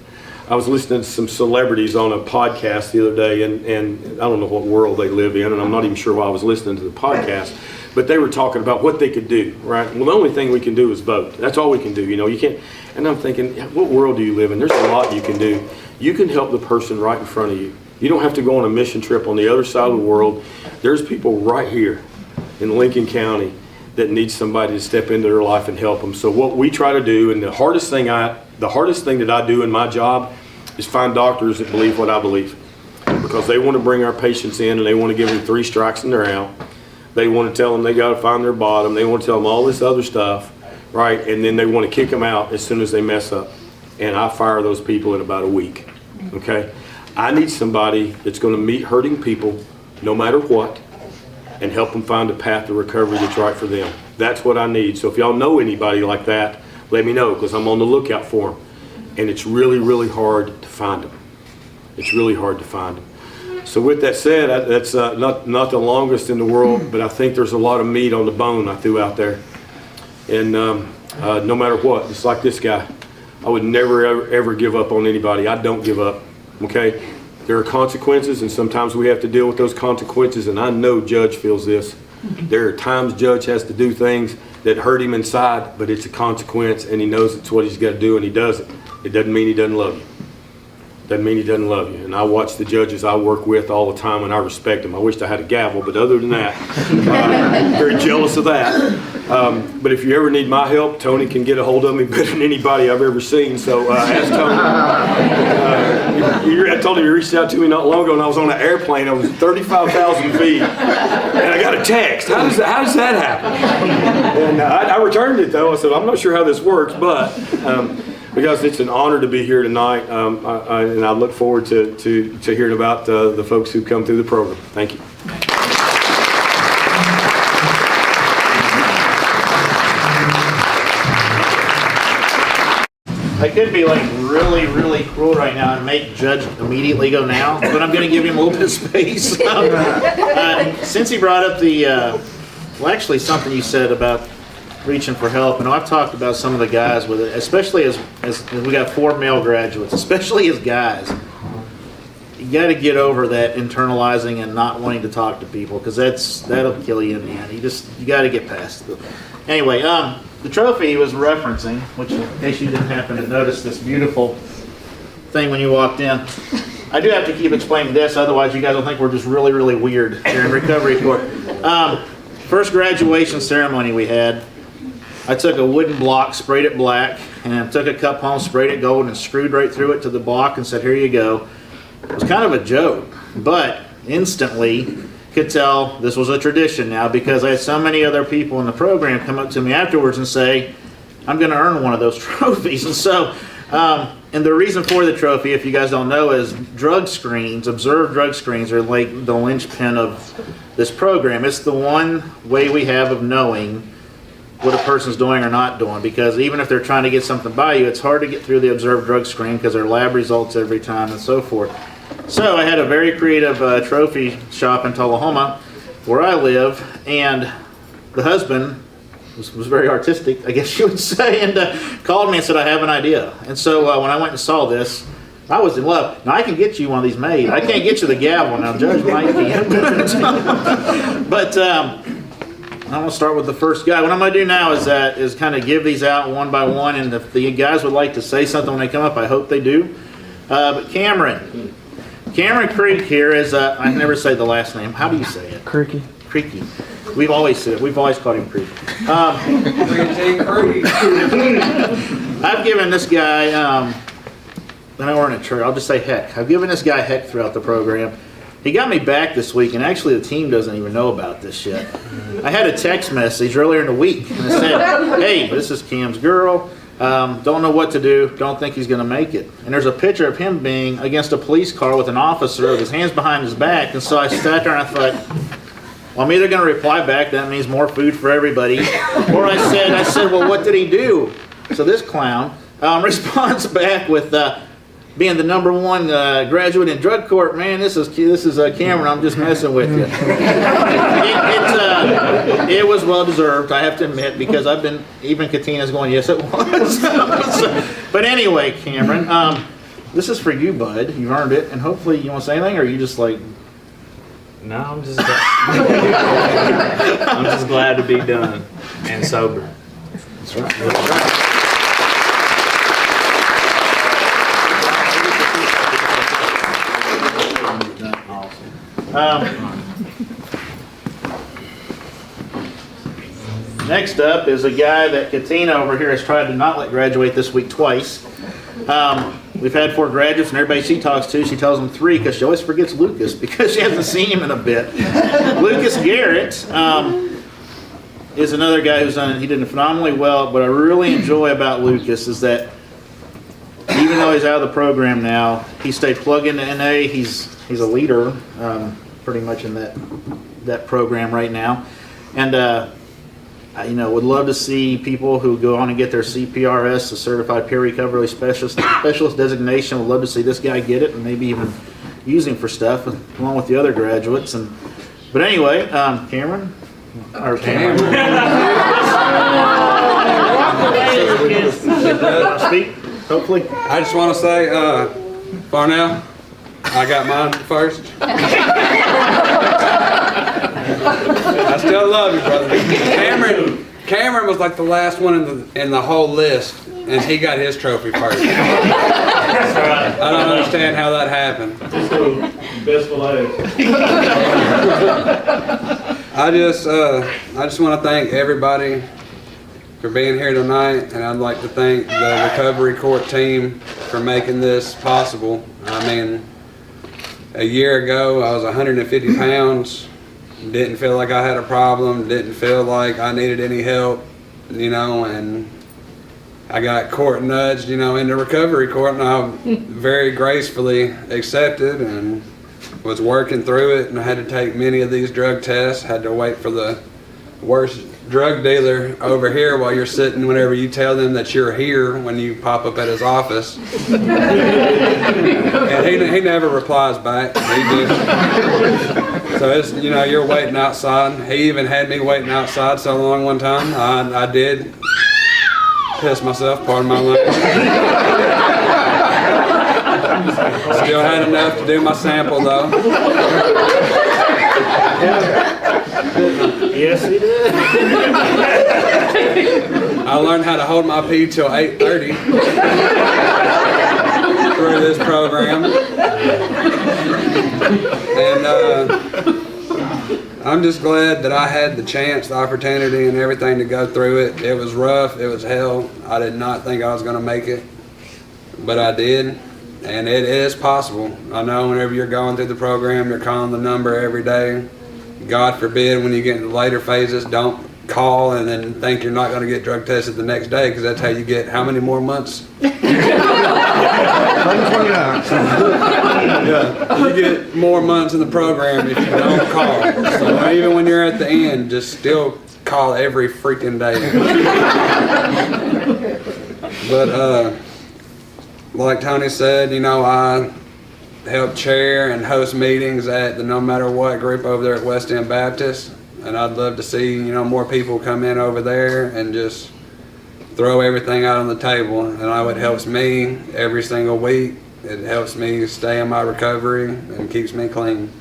D: I was listening to some celebrities on a podcast the other day, and I don't know what world they live in, and I'm not even sure why I was listening to the podcast, but they were talking about what they could do, right? Well, the only thing we can do is vote. That's all we can do, you can't, and I'm thinking, what world do you live in? There's a lot you can do. You can help the person right in front of you. You don't have to go on a mission trip on the other side of the world. There's people right here in Lincoln County that need somebody to step into their life and help them. So what we try to do, and the hardest thing that I do in my job is find doctors that believe what I believe, because they want to bring our patients in and they want to give them 3 strikes and they're out. They want to tell them they got to find their bottom. They want to tell them all this other stuff, right? And then they want to kick them out as soon as they mess up. And I fire those people in about a week, okay? I need somebody that's going to meet hurting people no matter what and help them find a path to recovery that's right for them. That's what I need. So if y'all know anybody like that, let me know, because I'm on the lookout for them. And it's really, really hard to find them. It's really hard to find them. So with that said, that's not the longest in the world, but I think there's a lot of meat on the bone I threw out there. And no matter what, just like this guy, I would never, ever give up on anybody. I don't give up, okay? There are consequences, and sometimes we have to deal with those consequences, and I know Judge feels this. There are times Judge has to do things that hurt him inside, but it's a consequence, and he knows it's what he's got to do, and he does it. It doesn't mean he doesn't love you. Doesn't mean he doesn't love you. And I watch the judges I work with all the time, and I respect them. I wish I had a gavel, but other than that, very jealous of that. But if you ever need my help, Tony can get a hold of me better than anybody I've ever seen. So ask Tony. I told him you reached out to me not long ago, and I was on an airplane. I was 35,000 feet, and I got a text. How does that happen? And I returned it, though. I said, I'm not sure how this works, but because it's an honor to be here tonight, and I look forward to hearing about the folks who come through the program. Thank you.
A: I could be like really, really cruel right now and make Judge immediately go now, but I'm going to give him a little bit of space. Since he brought up well, actually something you said about reaching for help, and I've talked about some of the guys with it, especially as we got 4 male graduates, especially as guys. You got to get over that internalizing and not wanting to talk to people, because that'll kill you in the end. You got to get past it. Anyway, the trophy he was referencing, which in case you didn't happen to notice this beautiful thing when you walked in, I do have to keep explaining this, otherwise you guys will think we're just really, really weird here in recovery court. First graduation ceremony we had, I took a wooden block, sprayed it black, and took a cup home, sprayed it gold, and screwed right through it to the block and said, here you go. It was kind of a joke, but instantly could tell this was a tradition now, because I had so many other people in the program come up to me afterwards and say, I'm going to earn one of those trophies. And so, and the reason for the trophy, if you guys don't know, is drug screens, observed drug screens, are like the linchpin of this program. It's the one way we have of knowing what a person's doing or not doing, because even if they're trying to get something by you, it's hard to get through the observed drug screen because there are lab results every time and so forth. So I had a very creative trophy shop in Tullahoma where I live, and the husband was very artistic, I guess you would say, and called me and said, I have an idea. And so when I went and saw this, I was in love. Now I can get you one of these made. I can't get you the gavel now, Judge Mike can. But I'm going to start with the first guy. What I'm going to do now is kind of give these out one by one, and if the guys would like to say something when they come up, I hope they do. But Cameron Creek here is, I never say the last name. How do you say it?
C: Creaky.
A: Creaky. We've always said it. We've always called him Creek. I've given this guy, I know we're in a church, I'll just say heck. I've given this guy heck throughout the program. He got me back this week, and actually the team doesn't even know about this yet. I had a text message earlier in the week, and it said, hey, this is Cam's girl. Don't know what to do. Don't think he's going to make it. And there's a picture of him being against a police car with an officer with his hands behind his back. And so I sat there and I thought, well, I'm either going to reply back, that means more food for everybody, or I said, well, what did he do? So this clown responds back with, being the #1 graduate in drug court, man, this is Cameron, I'm just messing with you. It was well deserved, I have to admit, because even Katina's going, yes it was. But anyway, Cameron, this is for you, bud. You've earned it, and hopefully you want to say anything, or are you just like...
C: No, I'm just glad to be done and sober.
A: That's right. That's right. Next up is a guy that Katina over here has tried to not let graduate this week twice. We've had 4 graduates, and everybody she talks to, she tells them 3 because she always forgets Lucas because she hasn't seen him in a bit. Lucas Garrett is another guy who's done it. He did it phenomenally well. What I really enjoy about Lucas is that even though he's out of the program now, he stayed plugged into NA. He's a leader pretty much in that program right now, and I would love to see people who go on and get their CPRS, the Certified Peer Recovery Specialist designation. Would love to see this guy get it and maybe even use him for stuff along with the other graduates. But anyway, Cameron. Speak, hopefully.
B: I just want to say, Farnell, I got mine first. I still love you, brother. Cameron was like the last one in the whole list, and he got his trophy first. I don't understand how that happened.
A: Best of luck.
B: I just want to thank everybody for being here tonight, and I'd like to thank the recovery court team for making this possible. I mean, a year ago I was 150 pounds, didn't feel like I had a problem, didn't feel like I needed any help, and I got court nudged, into recovery court, and I very gracefully accepted and was working through it, and I had to take many of these drug tests, had to wait for the worst drug dealer over here while you're sitting whenever you tell them that you're here when you pop up at his office. And he never replies back. He just, so it's, you're waiting outside. He even had me waiting outside so long one time. I did piss myself, pardon my language. Still had enough to do my sample though.
A: Yes, he did.
B: I learned how to hold my pee till 8:30 through this program. And I'm just glad that I had the chance, the opportunity, and everything to go through it. It was rough. It was hell. I did not think I was going to make it, but I did. And it is possible. I know whenever you're going through the program, you're calling the number every day. God forbid when you get into the later phases, don't call and then think you're not going to get drug tested the next day, because that's how you get how many more months? Yeah, you get more months in the program if you don't call. So even when you're at the end, just still call every freaking day. But like Tony said, I help chair and host meetings at the No Matter What group over there at West End Baptist, and I'd love to see more people come in over there and just throw everything out on the table. And I know it helps me every single week. It helps me stay in my recovery and keeps me clean.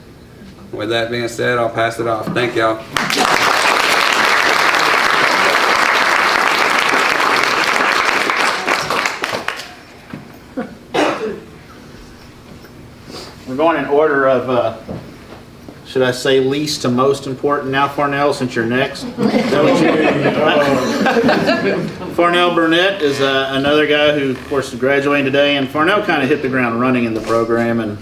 B: With that being said, I'll pass it off. Thank y'all.
A: We're going in order of, should I say least to most important now, Farnell, since you're next? Farnell Burnett is another guy who, of course, is graduating today, and Farnell kind of hit the ground running in the program and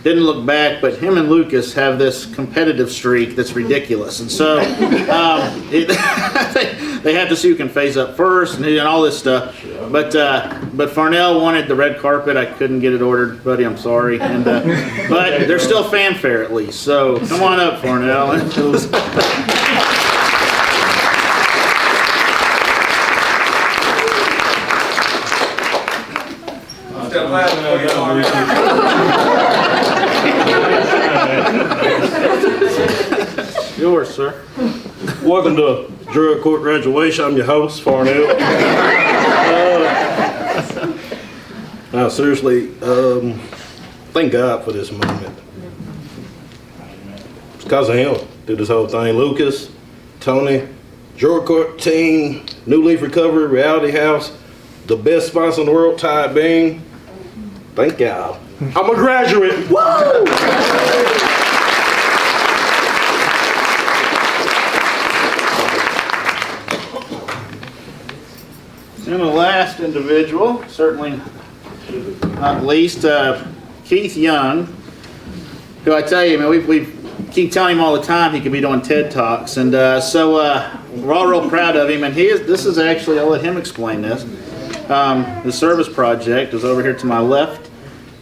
A: didn't look back, but him and Lucas have this competitive streak that's ridiculous. And so they have to see who can phase up first and all this stuff. But Farnell wanted the red carpet. I couldn't get it ordered, buddy. I'm sorry. And but there's still fanfare at least. So come on up, Farnell. Yours, sir.
E: Welcome to Drug Court Graduation. I'm your host, Farnell. Now, seriously, thank God for this moment. It's because of him. Did this whole thing. Lucas, Tony, Drug Court team, New Leaf Recovery, Reality House, the best sponsor in the world, Ty Bing. Thank God. I'm a graduate. Woo!
A: And the last individual, certainly not least, Keith Young, who I tell you, man, we keep telling him all the time he could be doing TED Talks, and so we're all real proud of him. And this is actually, I'll let him explain this. The service project is over here to my left,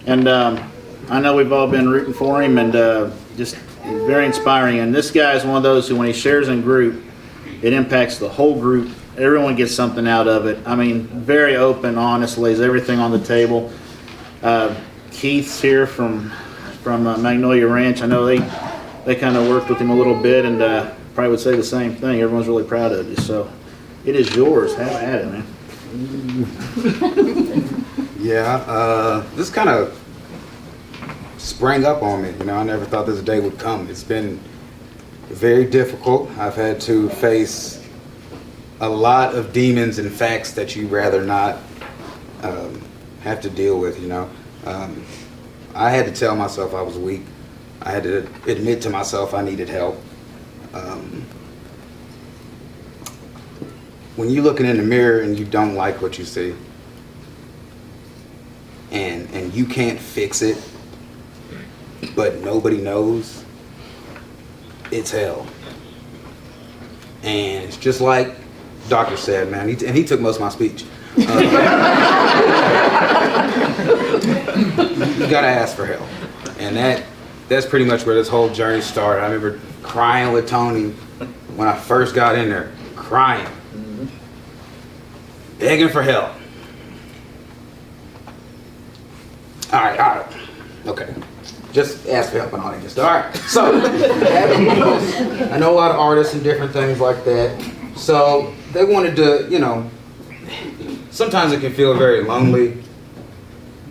A: and I know we've all been rooting for him, and just very inspiring. And this guy is one of those who, when he shares in group, it impacts the whole group. Everyone gets something out of it. I mean, very open, honest, lays everything on the table. Keith's here from Magnolia Ranch. I know they kind of worked with him a little bit, and probably would say the same thing. Everyone's really proud of you. So it is yours. Have at it, man.
F: Yeah, this kind of sprang up on me. You know, I never thought this day would come. It's been very difficult. I've had to face a lot of demons and facts that you'd rather not have to deal with, you know. I had to tell myself I was weak. I had to admit to myself I needed help. When you're looking in the mirror and you don't like what you see, and you can't fix it, but nobody knows, it's hell. And it's just like Doctor said, man, he took most of my speech. You gotta ask for help, and that's pretty much where this whole journey started. I remember crying with Tony when I first got in there, crying, begging for help. All right, okay. Just ask for help and all that good stuff. All right, so I know a lot of artists and different things like that. So they wanted to, you know, sometimes it can feel very lonely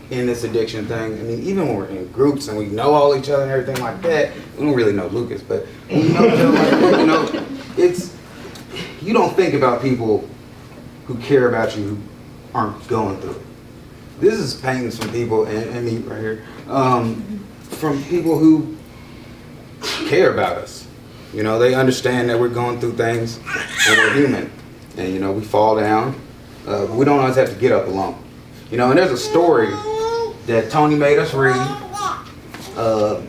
F: in this addiction thing. I mean, even when we're in groups and we know all each other and everything like that, we don't really know Lucas, but when we know each other like that, you know, you don't think about people who care about you who aren't going through it. This is pain from people, and me right here, from people who care about us. You know, they understand that we're going through things and we're human. And, you know, we fall down. But we don't always have to get up alone. You know, and there's a story that Tony made us read about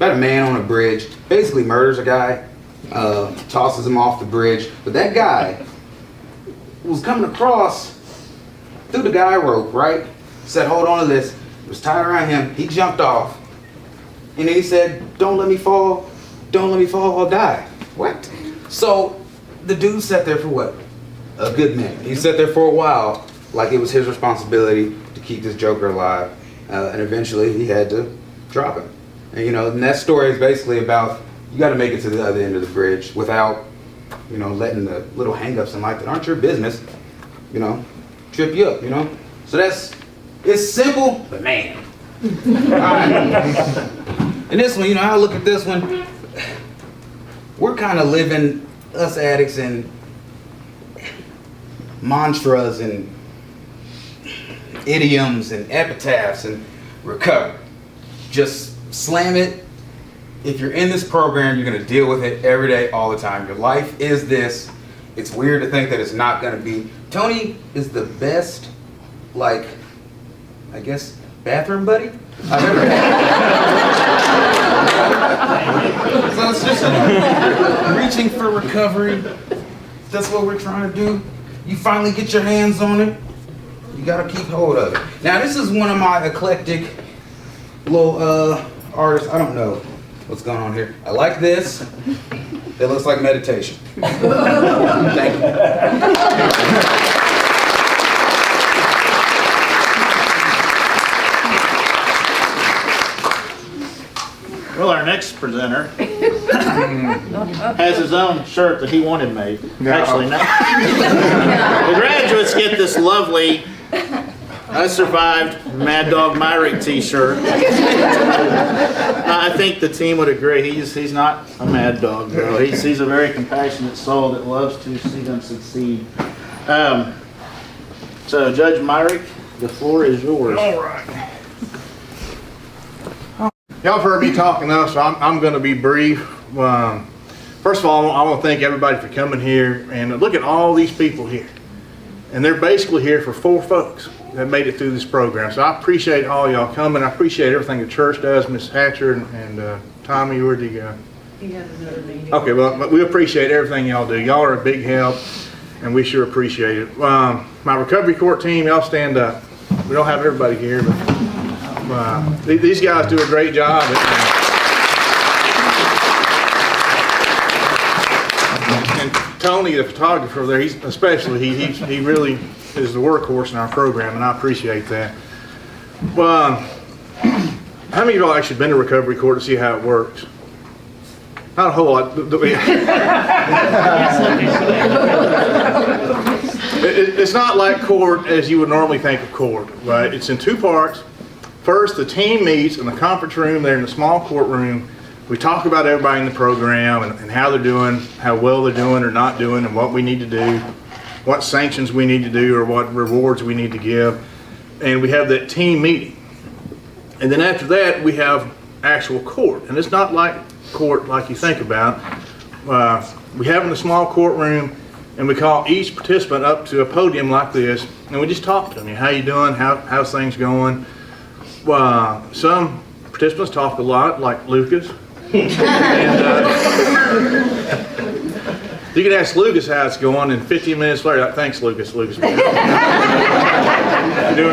F: a man on a bridge, basically murders a guy, tosses him off the bridge. But that guy was coming across through the guy rope, right? Said, hold on to this. It was tied around him. He jumped off. And then he said, don't let me fall. Don't let me fall, I'll die. What? So the dude sat there for what? A good minute. He sat there for a while, like it was his responsibility to keep this joker alive. And eventually he had to drop him. And you know, and that story is basically about, you gotta make it to the other end of the bridge without, you know, letting the little hang-ups in life that aren't your business, you know, trip you up, you know? So it's simple, but man. All right. And this one, you know, I look at this one, we're kind of living, us addicts, in mantras and idioms and epitaphs and recover. Just slam it. If you're in this program, you're going to deal with it every day, all the time. Your life is this. It's weird to think that it's not going to be. Tony is the best, like, I guess, bathroom buddy I've ever had. So it's just reaching for recovery. That's what we're trying to do. You finally get your hands on it. You got to keep hold of it. Now, this is one of my eclectic little artists. I don't know what's going on here. I like this. It looks like meditation. Thank you.
A: Well, our next presenter has his own shirt that he wanted made. No. Actually, no. The graduates get this lovely I Survived Mad Dog Myrick t-shirt. I think the team would agree. He's not a mad dog, though. He's a very compassionate soul that loves to see them succeed. So, Judge Myrick, the floor is yours.
G: All right. Y'all have heard me talk enough, so I'm going to be brief. First of all, I want to thank everybody for coming here, and look at all these people here. And they're basically here for 4 folks that made it through this program. So I appreciate all y'all coming. I appreciate everything the church does, Miss Hatcher and Tommy, where'd you go?
H: He has another meeting.
G: Okay, well, we appreciate everything y'all do. Y'all are a big help, and we sure appreciate it. My recovery court team, y'all stand up. We don't have everybody here, but these guys do a great job. And Tony, the photographer there, he really is the workhorse in our program, and I appreciate that. Well, how many of y'all actually been to recovery court to see how it works? Not a whole lot. It's not like court as you would normally think of court, right? It's in 2 parts. First, the team meets in the conference room there in the small courtroom. We talk about everybody in the program and how they're doing, how well they're doing or not doing, and what we need to do, what sanctions we need to do, or what rewards we need to give. And we have that team meeting. And then after that, we have actual court. And it's not like court like you think about. We have in the small courtroom, and we call each participant up to a podium like this, and we just talk to them. How you doing? How's things going? Some participants talk a lot, like Lucas. And you can ask Lucas how it's going, and 15 minutes later, like, thanks, Lucas. Doing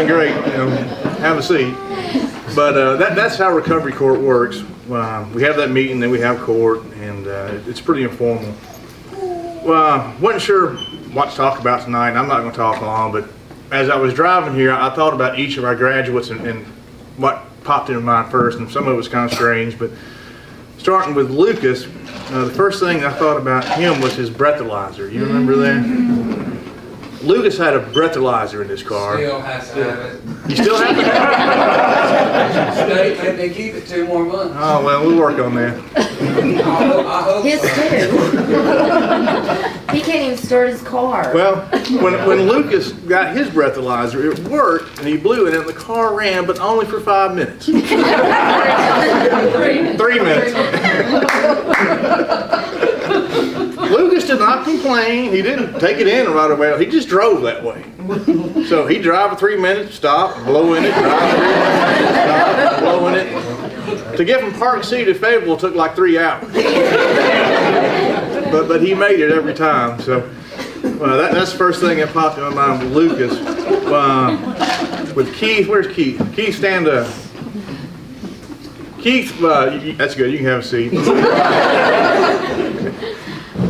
G: great. Have a seat. But that's how recovery court works. We have that meeting, then we have court, and it's pretty informal. Wasn't sure what to talk about tonight. I'm not going to talk long, but as I was driving here, I thought about each of our graduates and what popped into mind first, and some of it was kind of strange, but starting with Lucas, the first thing I thought about him was his breathalyzer. You remember that? Lucas had a breathalyzer in his car.
I: Still has to have it.
G: You still have it?
I: State let me keep it 2 more months.
G: Oh, well, we'll work on that.
I: I hope
H: His
I: so.
H: too. He can't even start his car.
G: Well, when Lucas got his breathalyzer, it worked, and he blew it, and the car ran, but only for 5 minutes. 3 minutes. Lucas did not complain. He didn't take it in right away. He just drove that way. So he'd drive for 3 minutes, stop, blow in it, drive 3 minutes, stop, blow in it. To get from Park City to Fayetteville took like 3 hours. But he made it every time. So that's the first thing that popped in my mind with Lucas. With Keith, where's Keith? Keith, stand up. Keith, that's good. You can have a seat.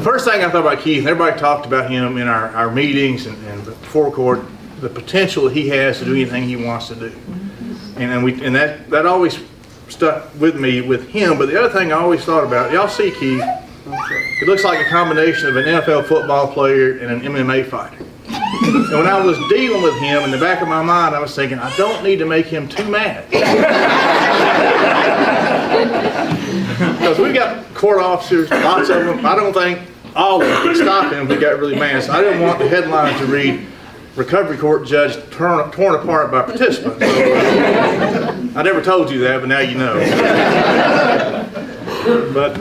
G: First thing I thought about Keith, and everybody talked about him in our meetings and before court, the potential he has to do anything he wants to do. And that always stuck with me with him. But the other thing I always thought about, y'all see Keith, it looks like a combination of an NFL football player and an MMA fighter. And when I was dealing with him, in the back of my mind, I was thinking, I don't need to make him too mad. Because we got court officers, lots of them. I don't think all of them could stop him if he got really mad. So I didn't want the headline to read, recovery court judge torn apart by participants. I never told you that, but now you know. But,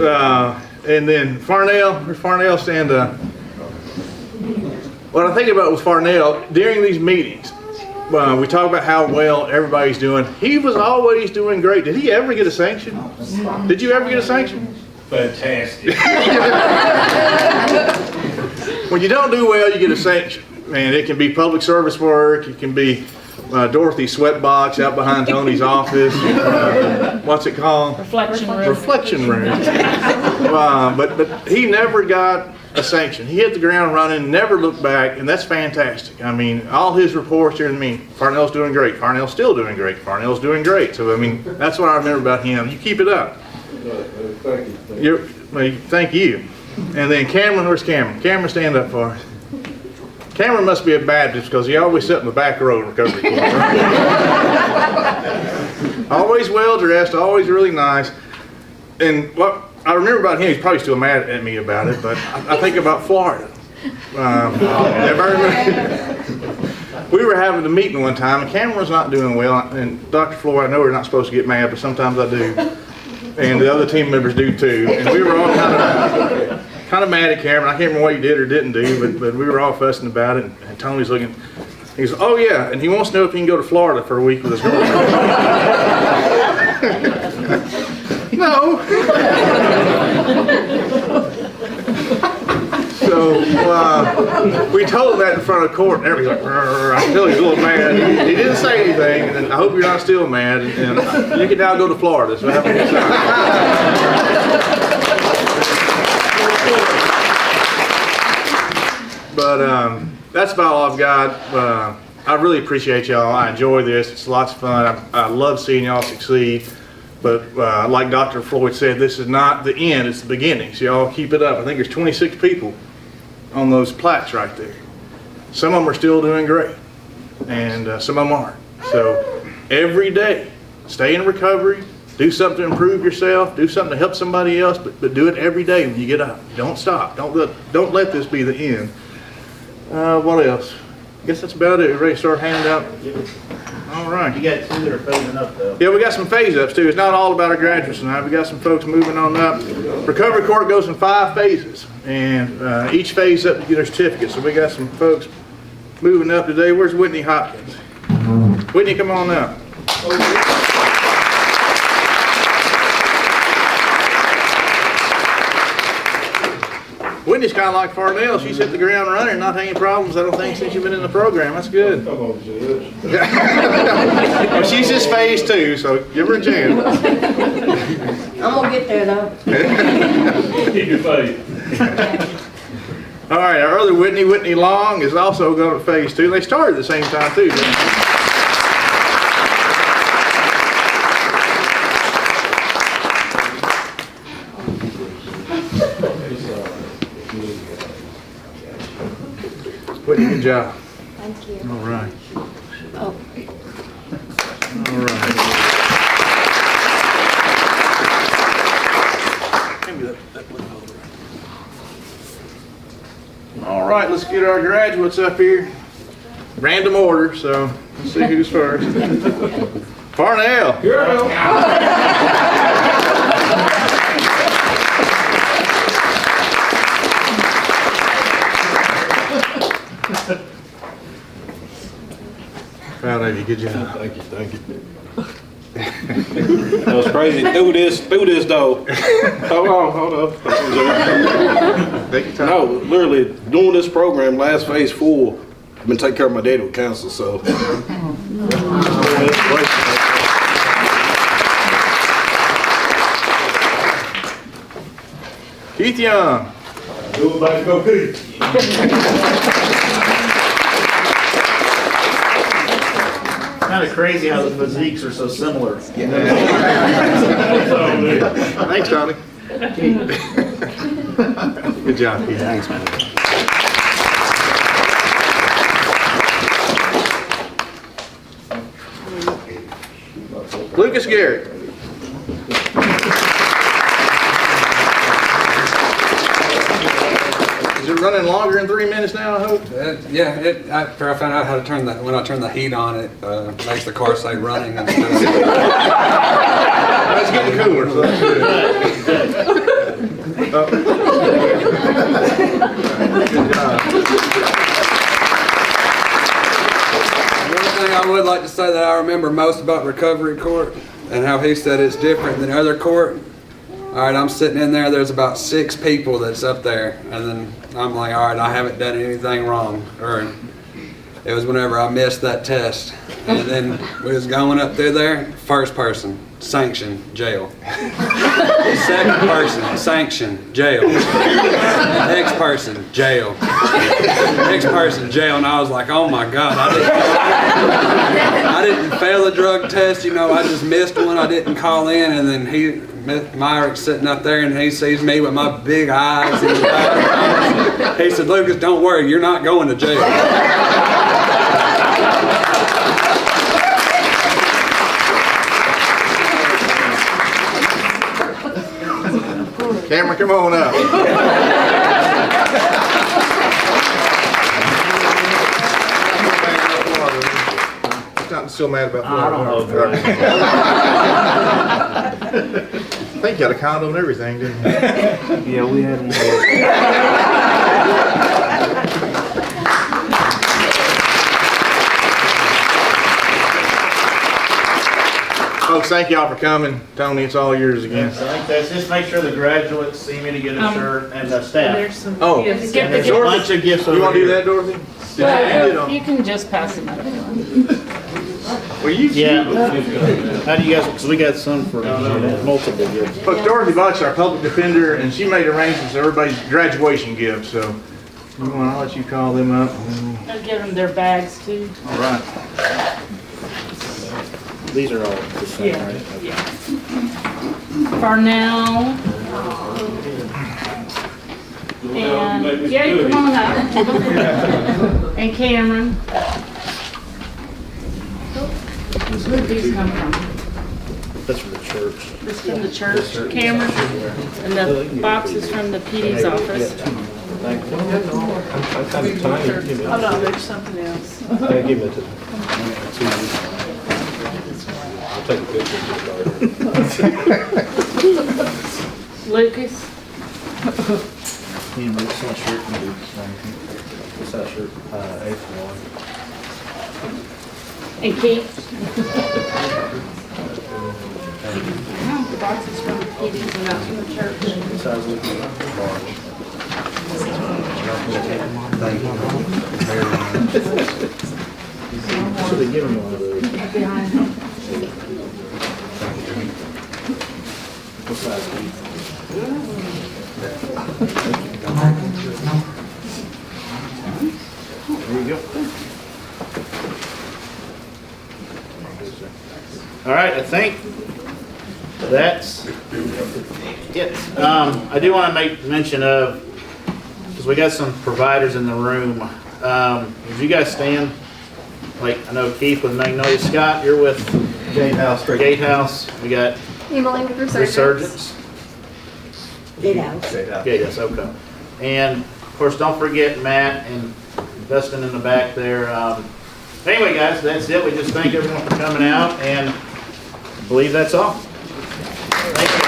G: and then Farnell, where's Farnell? Stand up. What I think about with Farnell, during these meetings, we talk about how well everybody's doing. He was always doing great. Did he ever get a sanction? Did you ever get a sanction?
J: Fantastic.
G: When you don't do well, you get a sanction. And it can be public service work. It can be Dorothy's sweatbox out behind Tony's office. What's it called?
H: Reflection room.
G: Reflection room. But he never got a sanction. He hit the ground running, never looked back, and that's fantastic. I mean, all his reports here to me, Farnell's doing great, Farnell's still doing great, Farnell's doing great. So, I mean, that's what I remember about him. You keep it up. Thank you. And then Cameron, where's Cameron? Cameron, stand up for us. Cameron must be a Baptist because he always sat in the back row of recovery court. Always well dressed, always really nice. And what I remember about him, he's probably still mad at me about it, but I think about Florida. We were having a meeting one time, and Cameron's not doing well. And Dr. Floyd, I know we're not supposed to get mad, but sometimes I do. And the other team members do too. And we were all kind of kind of mad at Cameron. I can't remember what he did or didn't do, but we were all fussing about it. And Tony's looking. He's, oh yeah, and he wants to know if he can go to Florida for a week with his girlfriend. No. So we told him that in front of court, and everybody's like, I can tell he's a little mad. He didn't say anything, and then, I hope you're not still mad. And you can now go to Florida, so have a good time. But that's about all I've got. I really appreciate y'all. I enjoy this. It's lots of fun. I love seeing y'all succeed. But like Dr. Floyd said, this is not the end, it's the beginning. So y'all keep it up. I think there's 26 people on those plaques right there. Some of them are still doing great, and some of them aren't. So every day, stay in recovery, do something to improve yourself, do something to help somebody else, but do it every day when you get up. Don't stop. Don't let this be the end. What else? I guess that's about it. We're ready to start handing out. All right.
A: You got two that are phasing up though.
G: Yeah, we got some phase ups too. It's not all about our graduates tonight. We got some folks moving on up. Recovery court goes in 5 phases, and each phase up you get a certificate. So we got some folks moving up today. Where's Whitney Hopkins? Whitney, come on up. Whitney's kind of like Farnell. She's hit the ground running, not having any problems, I don't think, since you've been in the program. That's good. Well, she's just phase 2, so give her a chance.
H: I'm gonna get there though.
E: Keep your faith.
G: All right, our other Whitney Long, is also going to phase 2. They started at the same time, too. Whitney, good job.
H: Thank you.
G: All right.
H: Oh.
G: All right. All right, let's get our graduates up here. Random order, so let's see who's first. Farnell. Proud of you, good job.
E: Thank you. That was crazy. Do this though. Hold on.
G: Take your time.
E: No, literally doing this program, last phase 4, I've been taking care of my dad with cancer, so.
G: Keith Young.
E: Do it back, go Keith.
A: Kind of crazy how the physiques are so similar.
G: Thanks, Tony. Good job, Keith.
A: Thanks, man.
G: Lucas Garrett. Is it running longer than 3 minutes now, I hope?
J: After I found out how to turn when I turn the heat on, it makes the car say running instead of.
G: That's getting cooler, so that's good. Good job.
J: One thing I would like to say that I remember most about recovery court and how he said it's different than other court. All right, I'm sitting in there, there's about 6 people that's up there, and then I'm like, all right, I haven't done anything wrong. Or it was whenever I missed that test. And then we was going up through there, first person, sanction, jail. Second person, sanction, jail. Next person, jail. Next person, jail. And I was like, oh my God, I didn't fail a drug test, I just missed one, I didn't call in, and then Myrick's sitting up there and he sees me with my big eyes. And he said, Lucas, don't worry, you're not going to jail.
G: Cameron, come on up. He's not still mad about Florida.
A: I don't know.
G: think you got a condo and everything, didn't you?
C: Yeah, we had one.
G: Folks, thank y'all for coming. Tony, it's all yours again.
A: I think that's, just make sure the graduates see me to get a shirt and the
K: There's
A: staff.
K: some
G: Oh.
K: gifts.
A: And there's a bunch of gifts over
G: You want to do
A: here.
G: that, Dorothy?
K: Well, you can just pass them out.
G: Well, you.
A: Yeah. How do you guys, because we got some for multiple gifts.
G: Look, Dorothy Butch, our public defender, and she made arrangements for everybody's graduation gifts, so I'll let you call them up.
K: I'll give them their bags too.
G: All right.
A: These are all the same,
K: Yeah,
A: right?
K: yeah. For now. And, yeah, come on up. And Cameron. Where'd these come from?
A: That's from the church.
K: This from the church, Cameron, and the boxes from the PD's office. Hold on, there's something else.
E: Give it to I'll take a picture.
K: Lucas,
A: What's that shirt? What's that shirt?
K: and Keith. The boxes from the PD's and not from the church.
A: Size looking large. Should have given one of those. What size do you think? There you go. All right, I think that's it. I do want to make mention of, because we got some providers in the room. If you guys stand, like I know Keith with Magnolia, Scott, you're with
E: Gatehouse.
A: Gatehouse. We got
H: Emily with
A: Resurgence.
H: Gatehouse.
A: Gatehouse, okay. And of course, don't forget Matt and Dustin in the back there. Anyway, guys, that's it. We just thank everyone for coming out, and I believe that's all. Thank you.